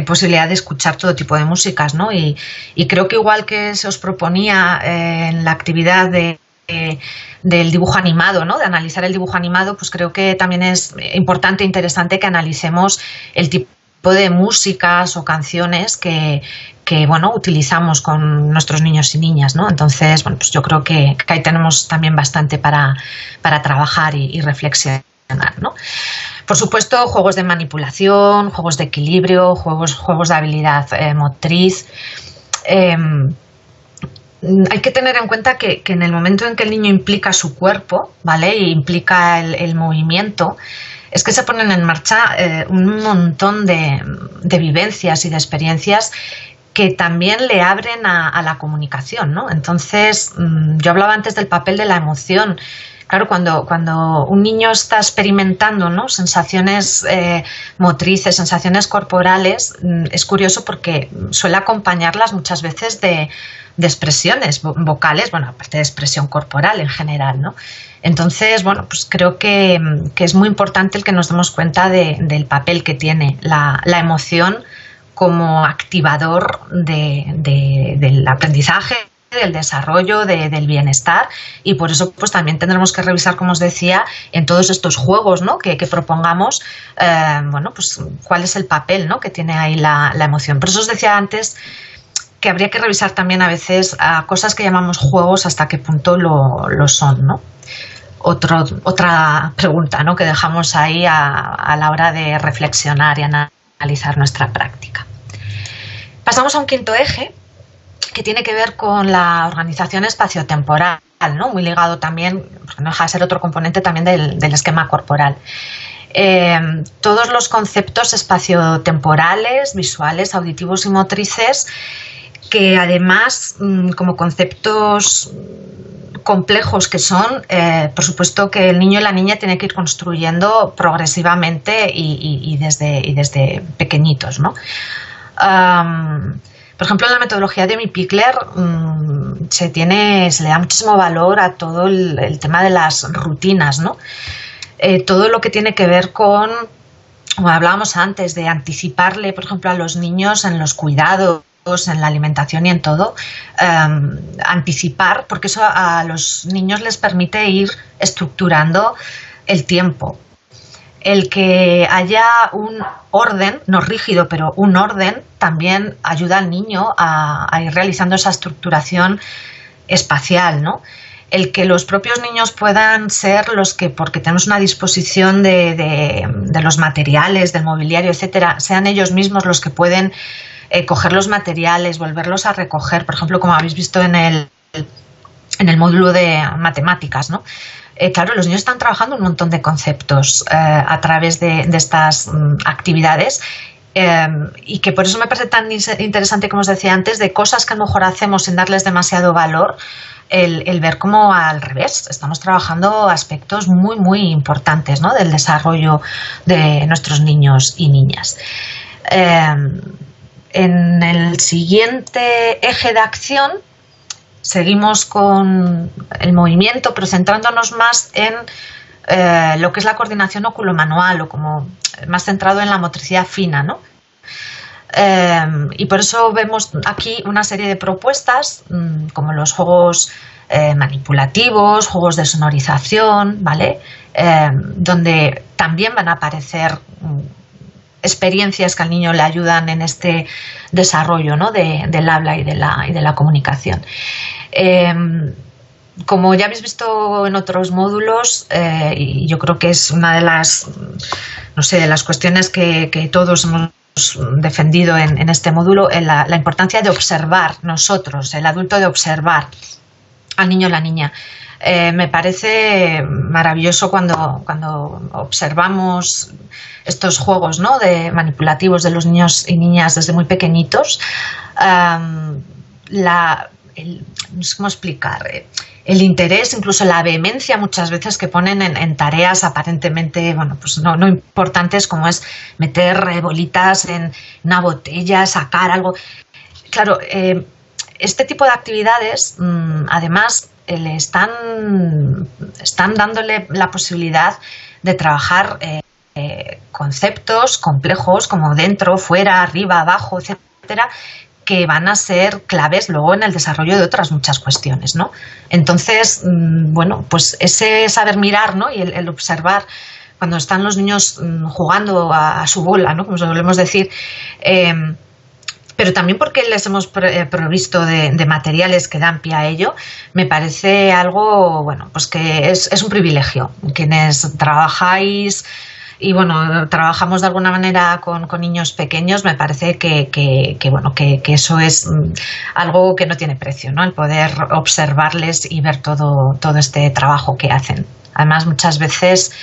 posibilidad de escuchar todo tipo de músicas, ¿no? Y creo que igual que se os proponía en la actividad del dibujo animado, ¿no? De analizar el dibujo animado, pues creo que también es importante e interesante que analicemos el tipo de músicas o canciones que bueno, utilizamos con nuestros niños y niñas, ¿no? Entonces, bueno, pues yo creo que ahí tenemos también bastante para trabajar y reflexionar, ¿no? Por supuesto, juegos de manipulación, juegos de equilibrio, juegos de habilidad motriz. Hay que tener en cuenta que en el momento en que el niño implica su cuerpo, ¿vale? Y implica el movimiento, es que se ponen en marcha un montón de vivencias y de experiencias que también le abren a la comunicación, ¿no? Entonces, yo hablaba antes del papel de la emoción. Claro, cuando un niño está experimentando, ¿no? Sensaciones motrices, sensaciones corporales, es curioso porque suele acompañarlas muchas veces de expresiones vocales, bueno, aparte de expresión corporal en general, ¿no? Entonces, bueno, pues creo que es muy importante el que nos demos cuenta del papel que tiene la emoción como activador del aprendizaje, del desarrollo, del bienestar, y por eso pues también tendremos que revisar, como os decía, en todos estos juegos, ¿no? que propongamos, bueno, pues cuál es el papel, ¿no? Que tiene ahí la emoción. Por eso os decía antes que habría que revisar también a veces cosas que llamamos juegos, hasta qué punto lo son, ¿no? Otra pregunta, ¿no? Que dejamos ahí a la hora de reflexionar y analizar nuestra práctica. Pasamos a un quinto eje que tiene que ver con la organización espaciotemporal, ¿no? Muy ligado también, porque no deja de ser otro componente también del esquema corporal. Todos los conceptos espaciotemporales, visuales, auditivos y motrices, que además, como conceptos complejos que son, por supuesto que el niño y la niña tienen que ir construyendo progresivamente y desde pequeñitos, ¿no? Por ejemplo, en la metodología de Mipikler se le da muchísimo valor a todo el tema de las rutinas, ¿no? Todo lo que tiene que ver con, como hablábamos antes, de anticiparle, por ejemplo, a los niños en los cuidados, en la alimentación y en todo, anticipar, porque eso a los niños les permite ir estructurando el tiempo. El que haya un orden, no rígido, pero un orden, también ayuda al niño a ir realizando esa estructuración espacial, ¿no? El que los propios niños puedan ser los que, porque tenemos una disposición de los materiales, del mobiliario, etcétera, sean ellos mismos los que pueden coger los materiales, volverlos a recoger, por ejemplo, como habéis visto en en el módulo de matemáticas, ¿no? Claro, los niños están trabajando un montón de conceptos a través de estas actividades. Y que por eso me parece tan interesante, como os decía antes, de cosas que a lo mejor hacemos sin darles demasiado valor, el ver cómo al revés estamos trabajando aspectos muy, muy importantes, ¿no?, del desarrollo de nuestros niños y niñas. En el siguiente eje de acción seguimos con el movimiento, pero centrándonos más en lo que es la coordinación oculomanual, o como más centrado en la motricidad fina, ¿no? Y por eso vemos aquí una serie de propuestas, como los juegos manipulativos, juegos de sonorización, ¿vale? Donde también van a aparecer experiencias que al niño le ayudan en este desarrollo, ¿no?, del habla y de la comunicación. Como ya habéis visto en otros módulos, y yo creo que es una de las, no sé, de las cuestiones que todos hemos defendido en este módulo, la importancia de observar nosotros, el adulto, de observar al niño o la niña. Me parece maravilloso cuando observamos estos juegos, ¿no?, de manipulativos de los niños y niñas desde muy pequeñitos. No sé cómo explicar, el interés, incluso la vehemencia muchas veces que ponen en tareas aparentemente, bueno, pues no importantes, como es meter bolitas en una botella, sacar algo. Claro, este tipo de actividades, además, le están dándole la posibilidad de trabajar conceptos complejos como dentro, fuera, arriba, abajo, etcétera, que van a ser claves luego en el desarrollo de otras muchas cuestiones, ¿no? Entonces, bueno, pues ese saber mirar, ¿no?, y el observar cuando están los niños jugando a su bola, ¿no?, como solemos decir, pero también porque les hemos provisto de materiales que dan pie a ello, me parece algo, bueno, pues que es un privilegio. Quienes trabajáis y, bueno, trabajamos de alguna manera con niños pequeños, me parece que eso es algo que no tiene precio, ¿no?, el poder observarles y ver todo este trabajo que hacen. Además, muchas veces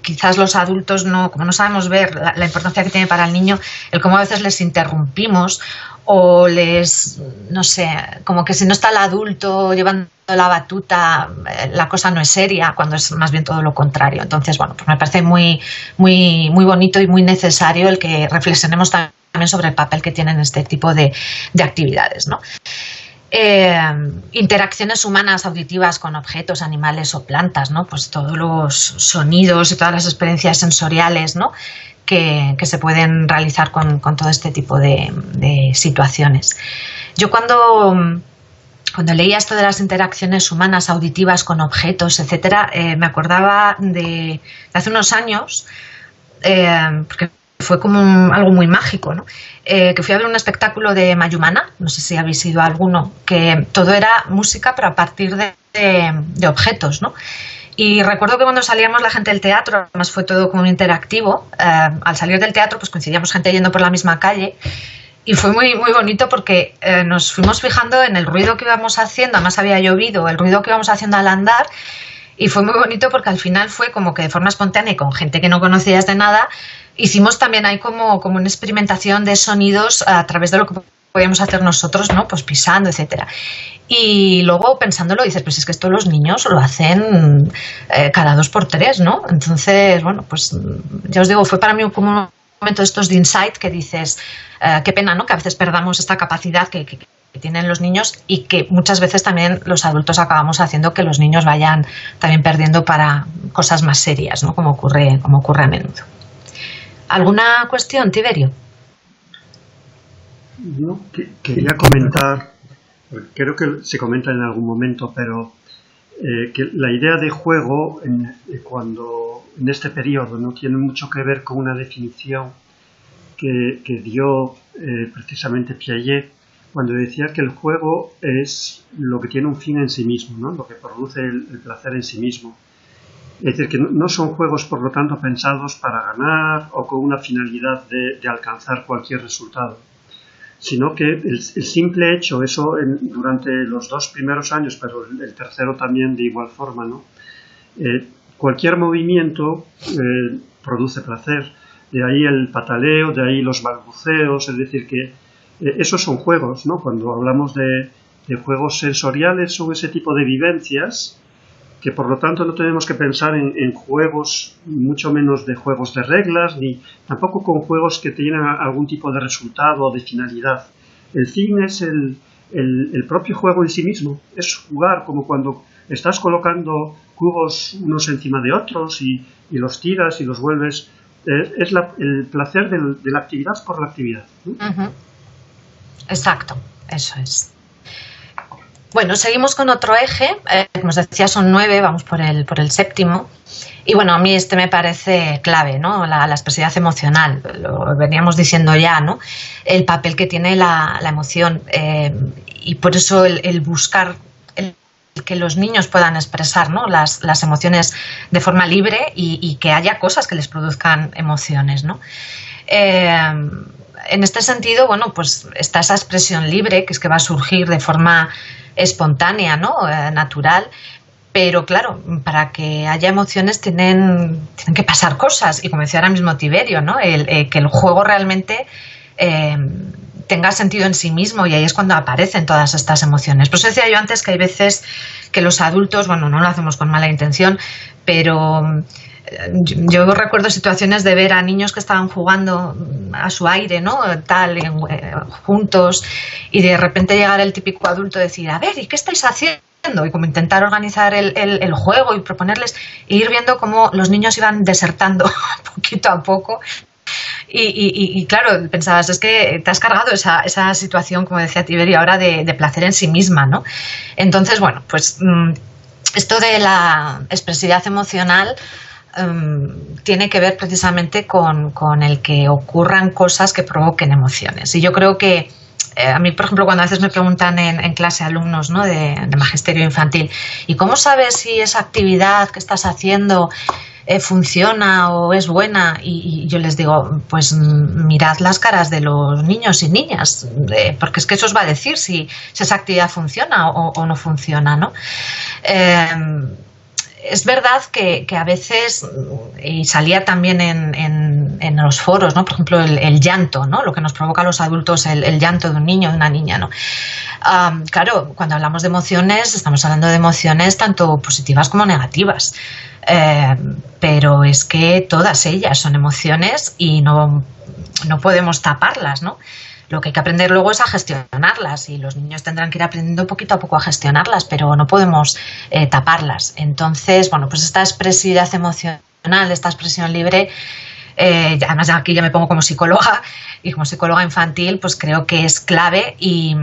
quizás los adultos, como no sabemos ver la importancia que tiene para el niño, el cómo a veces les interrumpimos o no sé, como que si no está el adulto llevando la batuta, la cosa no es seria, cuando es más bien todo lo contrario. Entonces, bueno, pues me parece muy, muy, muy bonito y muy necesario el que reflexionemos también sobre el papel que tienen este tipo de actividades, ¿no? Interacciones humanas auditivas con objetos, animales o plantas, ¿no? Pues todos los sonidos y todas las experiencias sensoriales, ¿no?, que se pueden realizar con todo este tipo de situaciones. Yo cuando leía esto de las interacciones humanas auditivas con objetos, etcétera, me acordaba de hace unos años, porque fue como algo muy mágico, ¿no?, que fui a ver un espectáculo de Mayumana, no sé si habéis ido a alguno, que todo era música pero a partir de objetos, ¿no? Y recuerdo que cuando salíamos la gente del teatro, además fue todo como interactivo, al salir del teatro pues coincidíamos gente yendo por la misma calle y fue muy, muy bonito porque nos fuimos fijando en el ruido que íbamos haciendo, además había llovido, el ruido que íbamos haciendo al andar, y fue muy bonito porque al final fue como que de forma espontánea y con gente que no conocías de nada, hicimos también ahí como una experimentación de sonidos a través de lo que podíamos hacer nosotros, ¿no?, pues pisando, etcétera. Y luego pensándolo dices, pues es que esto los niños lo hacen cada 2 por 3, ¿no? Entonces, bueno, pues ya os digo, fue para mí como un momento de estos de insight que dices, qué pena, ¿no?, que a veces perdamos esta capacidad que tienen los niños y que muchas veces también los adultos acabamos haciendo que los niños vayan también perdiendo para cosas más serias, ¿no?, como ocurre a menudo. ¿Alguna cuestión, Tiberio? No, quería comentar, creo que se comenta en algún momento, pero que la idea de juego cuando en este periodo no tiene mucho que ver con una definición que dio precisamente Piaget, cuando decía que el juego es lo que tiene un fin en sí mismo, ¿no?, lo que produce el placer en sí mismo. Es decir, que no son juegos, por lo tanto, pensados para ganar o con una finalidad de alcanzar cualquier resultado, sino que el simple hecho, eso durante los 2 primeros años, pero el tercero también de igual forma, ¿no? Cualquier movimiento produce placer, de ahí el pataleo, de ahí los balbuceos, es decir que esos son juegos, ¿no? Cuando hablamos de juegos sensoriales son ese tipo de vivencias que por lo tanto no tenemos que pensar en juegos, mucho menos de juegos de reglas, ni tampoco con juegos que tienen algún tipo de resultado o de finalidad. El fin es el propio juego en sí mismo, es jugar como cuando estás colocando cubos unos encima de otros y los tiras y los vuelves. Es el placer de la actividad por la actividad, ¿no? Uh-huh. Exacto, eso es. Bueno, seguimos con otro eje, como os decía son 9, vamos por el 7º. Y bueno, a mí este me parece clave, ¿no? La expresividad emocional, lo veníamos diciendo ya, ¿no? El papel que tiene la emoción y por eso el buscar que los niños puedan expresar, ¿no? las emociones de forma libre y que haya cosas que les produzcan emociones, ¿no? En este sentido, bueno, pues está esa expresión libre que es que va a surgir de forma espontánea, ¿no? Natural, pero claro, para que haya emociones tienen que pasar cosas y como decía ahora mismo Tiberio, ¿no? Que el juego realmente tenga sentido en sí mismo y ahí es cuando aparecen todas estas emociones. Por eso decía yo antes que hay veces que los adultos, bueno, no lo hacemos con mala intención, pero yo recuerdo situaciones de ver a niños que estaban jugando a su aire, ¿no? Juntos y de repente llegar el típico adulto y decir, a ver, ¿y qué estáis haciendo? Y como intentar organizar el juego y proponerles e ir viendo cómo los niños iban desertando poquito a poco. Y claro, pensabas, es que te has cargado esa situación, como decía Tiberio ahora, de placer en sí misma, ¿no? Entonces, bueno, pues esto de la expresividad emocional tiene que ver precisamente con el que ocurran cosas que provoquen emociones. Y yo creo que a mí, por ejemplo, cuando a veces me preguntan en clase alumnos, ¿no? de magisterio infantil, ¿y cómo sabes si esa actividad que estás haciendo funciona o es buena? Y yo les digo, pues mirad las caras de los niños y niñas, porque es que eso os va a decir si esa actividad funciona o no funciona, ¿no? Es verdad que a veces, y salía también en los foros, ¿no? Por ejemplo, el llanto, ¿no? Lo que nos provoca a los adultos el llanto de un niño o de una niña, ¿no? Claro, cuando hablamos de emociones, estamos hablando de emociones tanto positivas como negativas. Pero es que todas ellas son emociones y no podemos taparlas, ¿no? Lo que hay que aprender luego es a gestionarlas y los niños tendrán que ir aprendiendo poquito a poco a gestionarlas, pero no podemos taparlas. Entonces, bueno, pues esta expresividad emocional, esta expresión libre, además aquí ya me pongo como psicóloga y como psicóloga infantil, pues creo que es clave y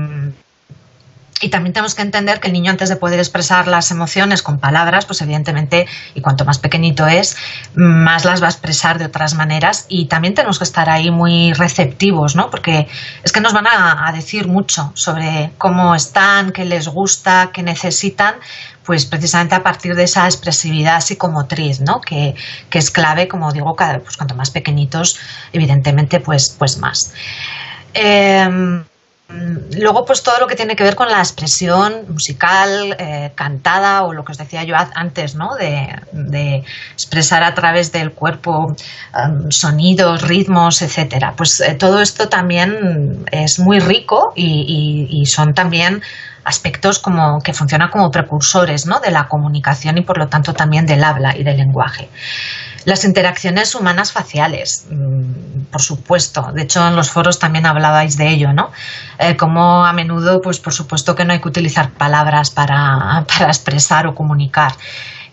también tenemos que entender que el niño, antes de poder expresar las emociones con palabras, pues evidentemente, y cuanto más pequeñito es, más las va a expresar de otras maneras y también tenemos que estar ahí muy receptivos, ¿no? Porque es que nos van a decir mucho sobre cómo están, qué les gusta, qué necesitan, pues precisamente a partir de esa expresividad psicomotriz, ¿no? Que es clave, como digo, pues cuanto más pequeñitos, evidentemente, pues más. Luego, pues todo lo que tiene que ver con la expresión musical, cantada o lo que os decía yo antes, ¿no? De expresar a través del cuerpo sonidos, ritmos, etcétera. Pues todo esto también es muy rico y son también aspectos como que funcionan como precursores, ¿no? De la comunicación y por lo tanto también del habla y del lenguaje. Las interacciones humanas faciales, por supuesto. De hecho, en los foros también hablabais de ello, ¿no? Como a menudo, pues por supuesto que no hay que utilizar palabras para expresar o comunicar.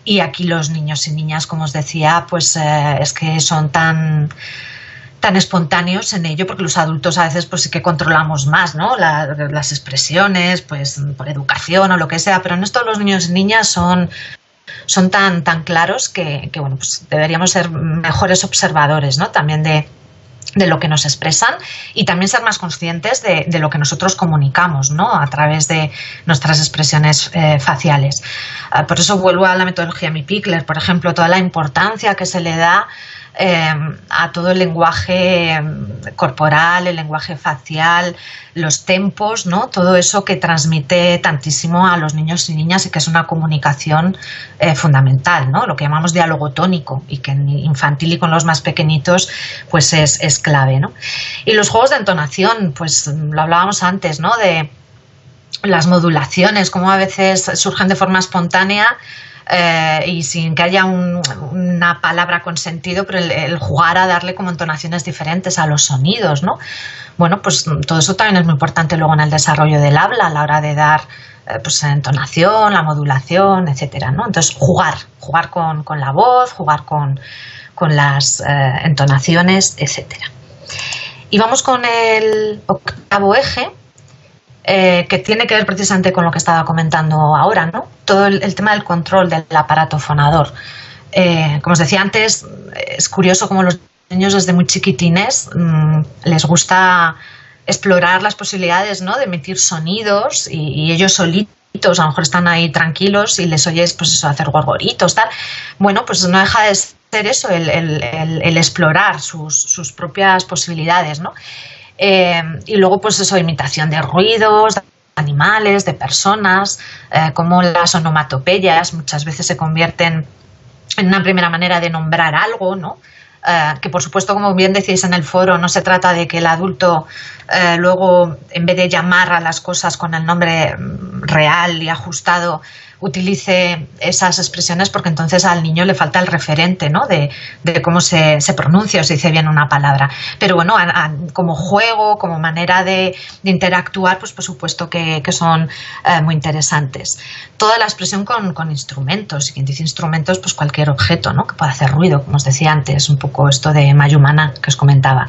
Y aquí los niños y niñas, como os decía, pues es que son tan espontáneos en ello, porque los adultos a veces pues sí que controlamos más, ¿no? Las expresiones, pues por educación o lo que sea, pero en esto los niños y niñas son tan claros que bueno, pues deberíamos ser mejores observadores, ¿no? También de lo que nos expresan y también ser más conscientes de lo que nosotros comunicamos, ¿no? A través de nuestras expresiones faciales. Por eso vuelvo a la metodología Mipikler, por ejemplo, toda la importancia que se le da a todo el lenguaje corporal, el lenguaje facial, los tempos, ¿no? Todo eso que transmite tantísimo a los niños y niñas y que es una comunicación fundamental, ¿no? Lo que llamamos diálogo tónico y que en infantil y con los más pequeñitos pues es clave, ¿no? Y los juegos de entonación, pues lo hablábamos antes, ¿no? De las modulaciones, como a veces surgen de forma espontánea y sin que haya una palabra con sentido, pero el jugar a darle como entonaciones diferentes a los sonidos, ¿no? Bueno, pues todo eso también es muy importante luego en el desarrollo del habla, a la hora de dar pues entonación, la modulación, etcétera, ¿no? Entonces jugar con la voz, jugar con las entonaciones, etcétera. Y vamos con el octavo eje, que tiene que ver precisamente con lo que estaba comentando ahora, ¿no? Todo el tema del control del aparato fonador. Como os decía antes, es curioso cómo los niños desde muy chiquitines les gusta explorar las posibilidades, ¿no? De emitir sonidos y ellos solitos, a lo mejor están ahí tranquilos y les oyes pues eso, hacer gorgoritos, tal. Bueno, pues no deja de ser eso, el explorar sus propias posibilidades, ¿no? Y luego pues eso, imitación de ruidos, de animales, de personas, como las onomatopeyas muchas veces se convierten en una primera manera de nombrar algo, ¿no? Que por supuesto, como bien decíais en el foro, no se trata de que el adulto luego, en vez de llamar a las cosas con el nombre real y ajustado, utilice esas expresiones, porque entonces al niño le falta el referente, ¿no? de cómo se pronuncia o se dice bien una palabra. Pero bueno, como juego, como manera de interactuar, pues por supuesto que son muy interesantes. Toda la expresión con instrumentos, y quien dice instrumentos, pues cualquier objeto, ¿no? Que pueda hacer ruido, como os decía antes, un poco esto de Mayumana que os comentaba.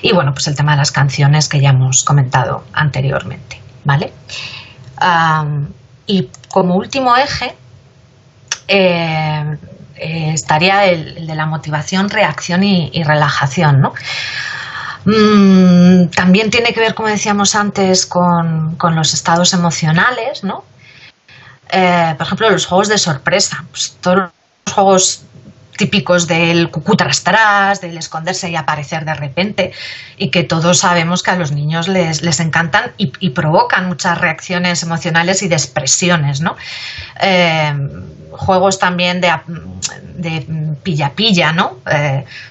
Y bueno, pues el tema de las canciones que ya hemos comentado anteriormente, ¿vale? Y como último eje estaría el de la motivación, reacción y relajación, ¿no? También tiene que ver, como decíamos antes, con los estados emocionales, ¿no? Por ejemplo, los juegos de sorpresa, pues todos los juegos típicos del cucú tras tras, del esconderse y aparecer de repente, y que todos sabemos que a los niños les encantan y provocan muchas reacciones emocionales y de expresiones, ¿no? Juegos también de pilla-pilla, ¿no?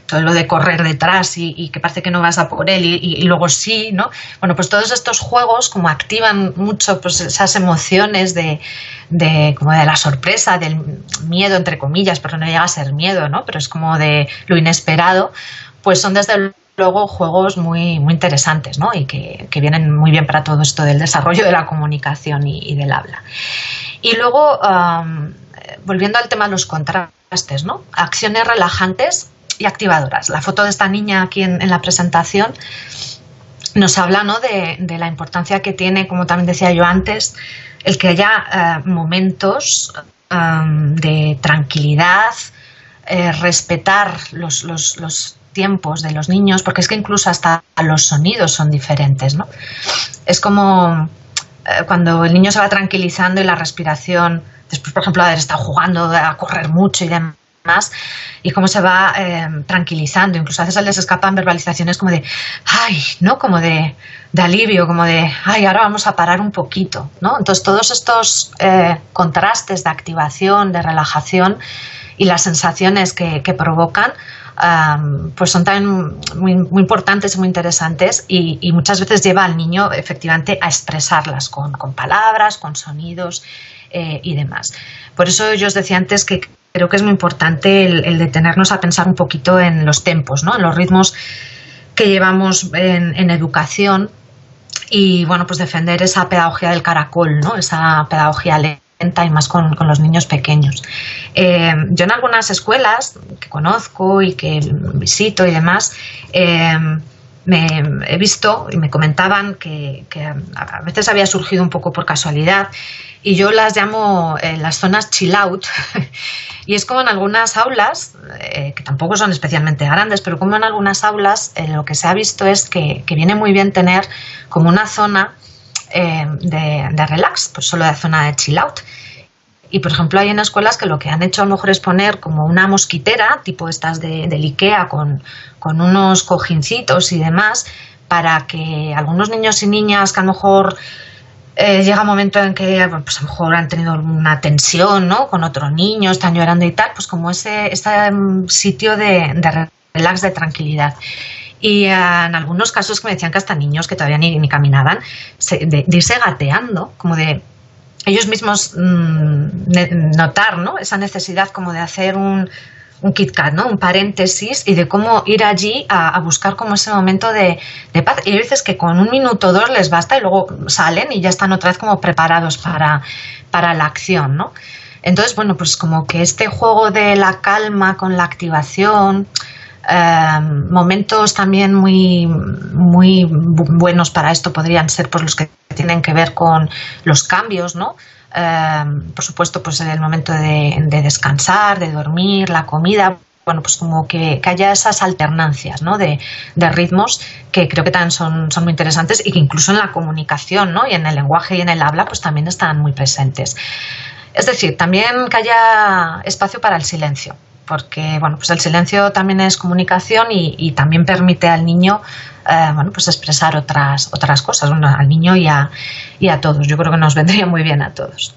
Todo lo de correr detrás y que parece que no vas a por él y luego sí, ¿no? Bueno, pues todos estos juegos como activan mucho pues esas emociones como de la sorpresa, del miedo, entre comillas, porque no llega a ser miedo, ¿no? Pero es como de lo inesperado, pues son desde luego juegos muy, muy interesantes, ¿no? Y que vienen muy bien para todo esto del desarrollo de la comunicación y del habla. Y luego, volviendo al tema de los contrastes, ¿no? Acciones relajantes y activadoras. La foto de esta niña aquí en la presentación nos habla, ¿no? de la importancia que tiene, como también decía yo antes, el que haya momentos de tranquilidad, respetar los tiempos de los niños, porque es que incluso hasta los sonidos son diferentes, ¿no? Es como cuando el niño se va tranquilizando y la respiración, después, por ejemplo, de haber estado jugando a correr mucho y demás, y cómo se va tranquilizando, incluso a veces les escapan verbalizaciones como de ¡ay!, ¿no? Como de alivio, como de ¡ay!, ahora vamos a parar un poquito, ¿no? Entonces todos estos contrastes de activación, de relajación y las sensaciones que provocan pues son también muy, muy importantes y muy interesantes y muchas veces lleva al niño efectivamente a expresarlas con palabras, con sonidos y demás. Por eso yo os decía antes que creo que es muy importante el detenernos a pensar un poquito en los tempos, ¿no? En los ritmos que llevamos en educación y bueno, pues defender esa pedagogía del caracol, ¿no? Esa pedagogía lenta y más con los niños pequeños. Yo en algunas escuelas que conozco y que visito y demás, me he visto y me comentaban que a veces había surgido un poco por casualidad y yo las llamo las zonas chill out y es como en algunas aulas, que tampoco son especialmente grandes, pero como en algunas aulas lo que se ha visto es que viene muy bien tener como una zona de relax, pues solo de zona de chill out. Y, por ejemplo, hay en escuelas que lo que han hecho a lo mejor es poner como una mosquitera, tipo estas del IKEA, con unos cojincitos y demás, para que algunos niños y niñas que a lo mejor llega un momento en que pues a lo mejor han tenido una tensión, ¿no?, con otro niño, están llorando y tal, pues como ese sitio de relax, de tranquilidad. Y en algunos casos que me decían que hasta niños que todavía ni caminaban, de irse gateando, como de ellos mismos notar, ¿no?, esa necesidad como de hacer un KitKat, ¿no?, un paréntesis, y de cómo ir allí a buscar como ese momento de paz. Y hay veces que con 1 minuto o 2 les basta y luego salen y ya están otra vez como preparados para la acción, ¿no? Entonces, bueno, pues como que este juego de la calma con la activación, momentos también muy, muy buenos para esto podrían ser pues los que tienen que ver con los cambios, ¿no? Por supuesto, pues en el momento de descansar, de dormir, la comida, bueno, pues como que haya esas alternancias, ¿no?, de ritmos, que creo que también son muy interesantes, y que incluso en la comunicación, ¿no?, y en el lenguaje y en el habla, pues también están muy presentes. Es decir, también que haya espacio para el silencio, porque bueno, pues el silencio también es comunicación y también permite al niño bueno, pues expresar otras cosas, bueno, al niño y a todos. Yo creo que nos vendría muy bien a todos.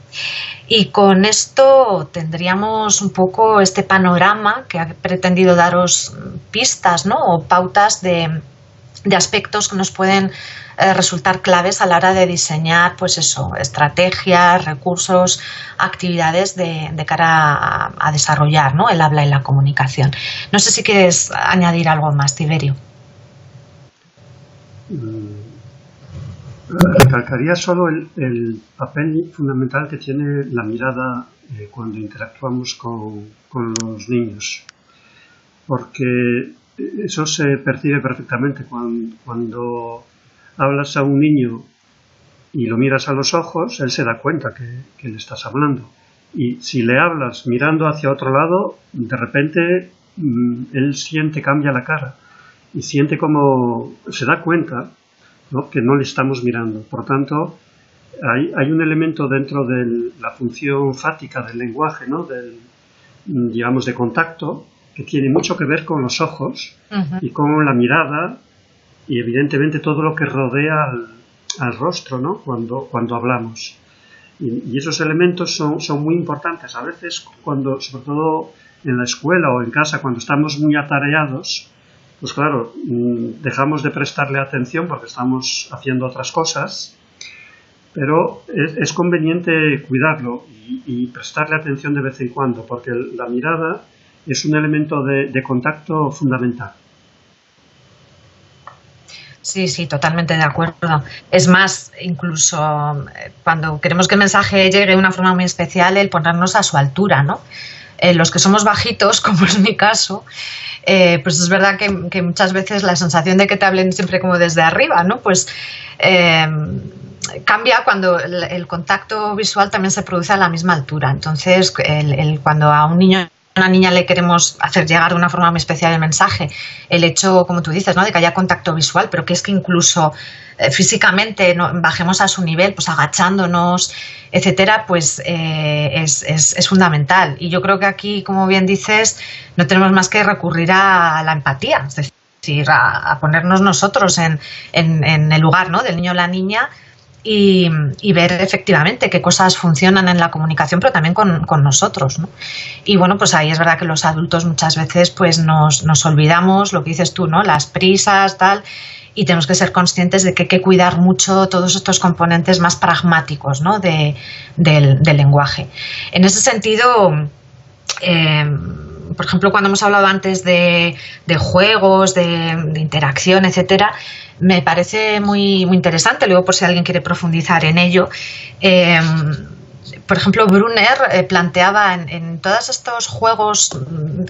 Y con esto tendríamos un poco este panorama que ha pretendido daros pistas, ¿no?, o pautas de aspectos que nos pueden resultar claves a la hora de diseñar, pues eso, estrategias, recursos, actividades de cara a desarrollar, ¿no?, el habla y la comunicación. No sé si quieres añadir algo más, Tiberio. Recalcaría solo el papel fundamental que tiene la mirada cuando interactuamos con los niños, porque eso se percibe perfectamente cuando hablas a un niño y lo miras a los ojos, él se da cuenta que le estás hablando. Y si le hablas mirando hacia otro lado, de repente él cambia la cara y siente como se da cuenta, ¿no?, que no le estamos mirando. Por tanto, hay un elemento dentro de la función fática del lenguaje, ¿no?, digamos, de contacto, que tiene mucho que ver con los ojos y con la mirada y evidentemente todo lo que rodea al rostro, ¿no?, cuando hablamos. Y esos elementos son muy importantes. A veces, sobre todo en la escuela o en casa, cuando estamos muy atareados, pues claro, dejamos de prestarle atención porque estamos haciendo otras cosas, pero es conveniente cuidarlo y prestarle atención de vez en cuando, porque la mirada es un elemento de contacto fundamental. Sí, sí, totalmente de acuerdo. Es más, incluso cuando queremos que el mensaje llegue de una forma muy especial, el ponernos a su altura, ¿no? Los que somos bajitos, como es mi caso, pues es verdad que muchas veces la sensación de que te hablen siempre como desde arriba, ¿no?, pues cambia cuando el contacto visual también se produce a la misma altura. Entonces, cuando a un niño, una niña, le queremos hacer llegar de una forma muy especial el mensaje, el hecho, como tú dices, ¿no?, de que haya contacto visual, pero que es que incluso físicamente, ¿no?, bajemos a su nivel, pues agachándonos, etcétera, pues es fundamental. Y yo creo que aquí, como bien dices, no tenemos más que recurrir a la empatía, es decir, a ponernos nosotros en el lugar, ¿no?, del niño o la niña, y ver efectivamente qué cosas funcionan en la comunicación, pero también con nosotros, ¿no? Y bueno, pues ahí es verdad que los adultos muchas veces pues nos olvidamos, lo que dices tú, ¿no?, las prisas, tal, y tenemos que ser conscientes de que hay que cuidar mucho todos estos componentes más pragmáticos, ¿no?, del lenguaje. En ese sentido, por ejemplo, cuando hemos hablado antes de juegos, de interacción, etcétera, me parece muy, muy interesante, luego por si alguien quiere profundizar en ello. Por ejemplo, Brunner planteaba en todos estos juegos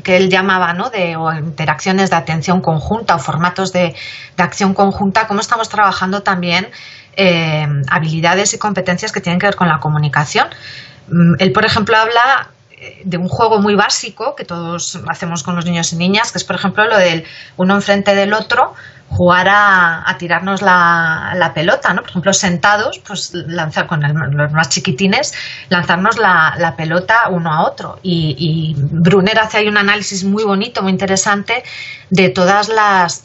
que él llamaba, ¿no?, o interacciones de atención conjunta o formatos de acción conjunta, cómo estamos trabajando también habilidades y competencias que tienen que ver con la comunicación. Él, por ejemplo, habla de un juego muy básico que todos hacemos con los niños y niñas, que es, por ejemplo, lo del uno enfrente del otro, jugar a tirarnos la pelota, ¿no? Por ejemplo, sentados, pues lanzar con los más chiquitines, lanzarnos la pelota uno a otro. Y Brunner hace ahí un análisis muy bonito, muy interesante de todas las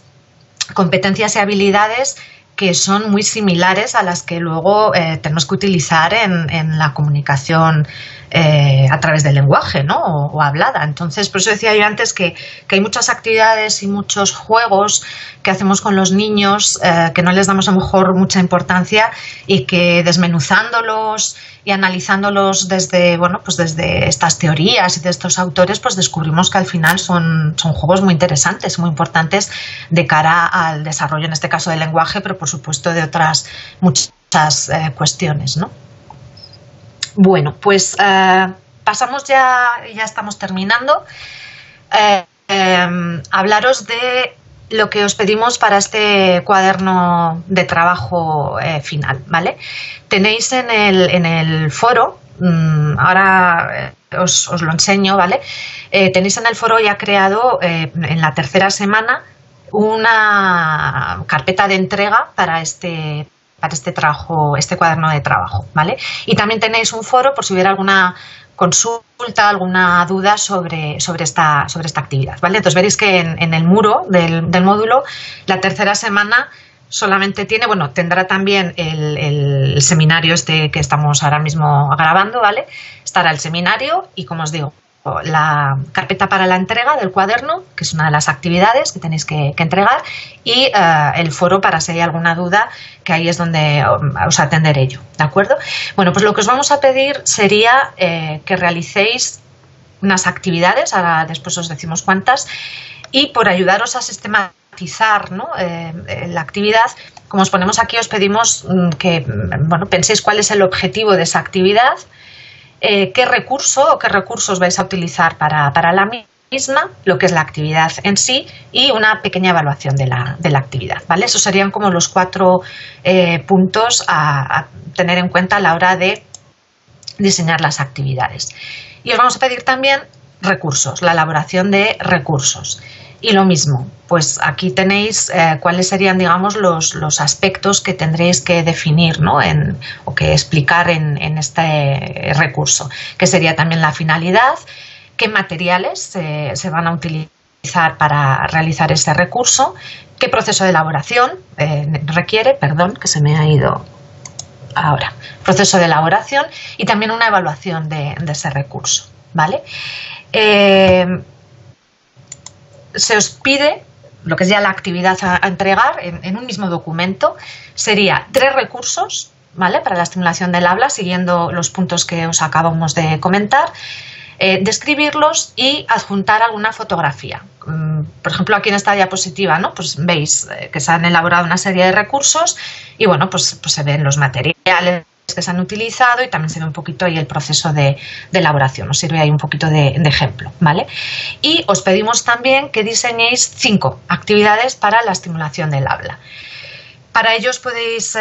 competencias y habilidades que son muy similares a las que luego tenemos que utilizar en la comunicación a través del lenguaje, ¿no? o hablada. Entonces, por eso decía yo antes que hay muchas actividades y muchos juegos que hacemos con los niños que no les damos a lo mejor mucha importancia y que desmenuzándolos y analizándolos desde estas teorías y de estos autores, pues descubrimos que al final son juegos muy interesantes, muy importantes de cara al desarrollo, en este caso del lenguaje, pero por supuesto de otras muchas cuestiones, ¿no? Bueno, pues pasamos ya estamos terminando. Hablaros de lo que os pedimos para este cuaderno de trabajo final, ¿vale? Tenéis en el foro, ahora os lo enseño, ¿vale? Tenéis en el foro ya creado en la tercera semana una carpeta de entrega para este trabajo, este cuaderno de trabajo, ¿vale? Y también tenéis un foro por si hubiera alguna consulta, alguna duda sobre esta actividad, ¿vale? Entonces veréis que en el muro del módulo la tercera semana solamente tendrá también el seminario que estamos ahora mismo grabando, ¿vale? Estará el seminario y, como os digo, la carpeta para la entrega del cuaderno, que es una de las actividades que tenéis que entregar, y el foro para si hay alguna duda, que ahí es donde os atenderé yo, ¿de acuerdo? Bueno, pues lo que os vamos a pedir sería que realicéis unas actividades, ahora después os decimos cuántas, y por ayudaros a sistematizar, ¿no? La actividad, como os ponemos aquí, os pedimos que penséis cuál es el objetivo de esa actividad, qué recurso o qué recursos vais a utilizar para la misma, lo que es la actividad en sí, y una pequeña evaluación de la actividad, ¿vale? Esos serían como los 4 puntos a tener en cuenta a la hora de diseñar las actividades. Y os vamos a pedir también recursos, la elaboración de recursos. Y lo mismo, pues aquí tenéis cuáles serían, digamos, los aspectos que tendréis que definir, ¿no? O que explicar en este recurso, que sería también la finalidad, qué materiales se van a utilizar para realizar este recurso, qué proceso de elaboración requiere, perdón, que se me ha ido ahora, proceso de elaboración, y también una evaluación de ese recurso, ¿vale? Se os pide lo que es ya la actividad a entregar en un mismo documento, sería 3 recursos, ¿vale? Para la estimulación del habla, siguiendo los puntos que os acabamos de comentar, describirlos y adjuntar alguna fotografía. Por ejemplo, aquí en esta diapositiva, ¿no? Pues veis que se han elaborado una serie de recursos y pues se ven los materiales que se han utilizado y también se ve un poquito ahí el proceso de elaboración. Os sirve ahí un poquito de ejemplo, ¿vale? Y os pedimos también que diseñéis 5 actividades para la estimulación del habla. Para ello os podéis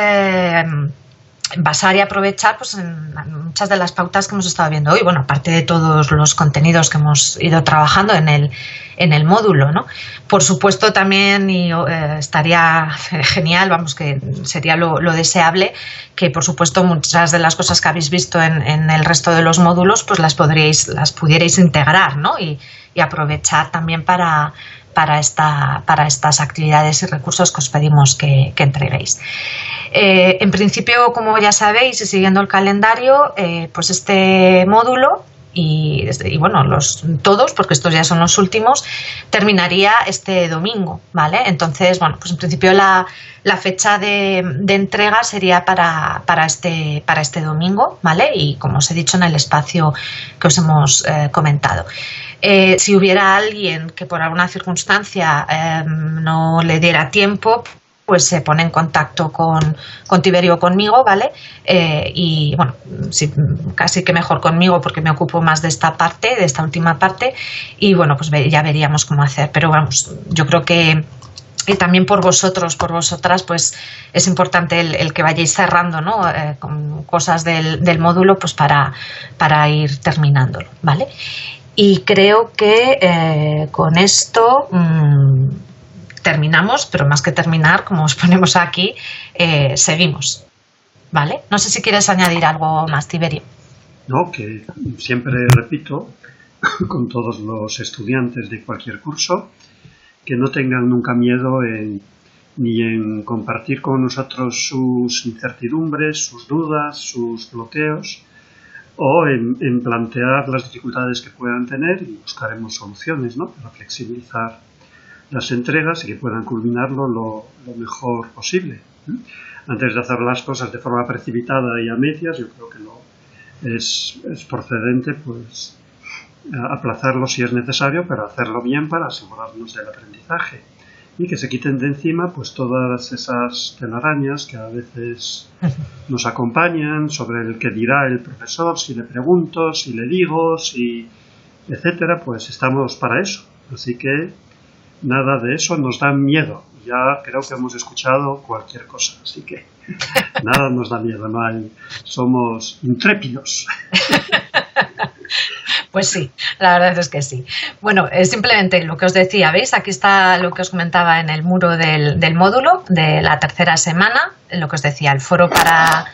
basar y aprovechar pues, en muchas de las pautas que hemos estado viendo hoy, aparte de todos los contenidos que hemos ido trabajando en el módulo, ¿no? Por supuesto también estaría genial, que sería lo deseable, que por supuesto muchas de las cosas que habéis visto en el resto de los módulos pues las pudierais integrar, ¿no? y aprovechar también para estas actividades y recursos que os pedimos que entreguéis. En principio, como ya sabéis, y siguiendo el calendario, pues este módulo y todos, porque estos ya son los últimos, terminaría este domingo, ¿vale? Entonces, pues en principio la fecha de entrega sería para este domingo, ¿vale? Y como os he dicho, en el espacio que os hemos comentado. Si hubiera alguien que por alguna circunstancia no le diera tiempo, pues se pone en contacto con Tiberio o conmigo, ¿vale? Sí, casi que mejor conmigo porque me ocupo más de esta última parte, y pues ya veríamos cómo hacer. Pero yo creo que también por vosotras, pues es importante el que vayáis cerrando, ¿no? Con cosas del módulo, pues para ir terminándolo, ¿vale? Y creo que con esto terminamos. terminamos, pero más que terminar, como os ponemos aquí, seguimos. ¿Vale? No sé si quieres añadir algo más, Tiberio. No, que siempre repito con todos los estudiantes de cualquier curso que no tengan nunca miedo ni en compartir con nosotros sus incertidumbres, sus dudas, sus bloqueos, o en plantear las dificultades que puedan tener y buscaremos soluciones, ¿no?, para flexibilizar las entregas y que puedan culminarlo lo mejor posible. Antes de hacer las cosas de forma precipitada y a medias, yo creo que es procedente pues aplazarlo si es necesario, pero hacerlo bien para asegurarnos del aprendizaje y que se quiten de encima pues todas esas telarañas que a veces nos acompañan sobre el que dirá el profesor, si le pregunto, si le digo, si etcétera. Pues estamos para eso, así que nada de eso nos da miedo. Ya creo que hemos escuchado cualquier cosa, así que nada nos da miedo, somos intrépidos. Pues sí, la verdad es que sí. Bueno, simplemente lo que os decía, ¿veis? Aquí está lo que os comentaba en el muro del módulo de la tercera semana, lo que os decía, el foro para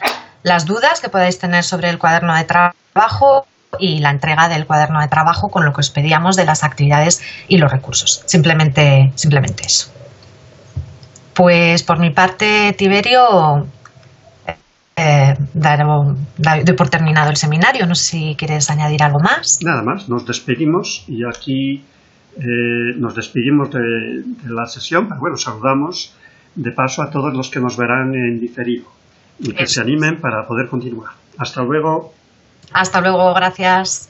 las dudas que podáis tener sobre el cuaderno de trabajo y la entrega del cuaderno de trabajo con lo que os pedíamos de las actividades y los recursos. Simplemente eso. Pues por mi parte, Tiberio, doy por terminado el seminario. No sé si quieres añadir algo más. Nada más, nos despedimos y aquí nos despedimos de la sesión, pero bueno, saludamos de paso a todos los que nos verán en diferido y que se animen para poder continuar. Hasta luego. Hasta luego, gracias.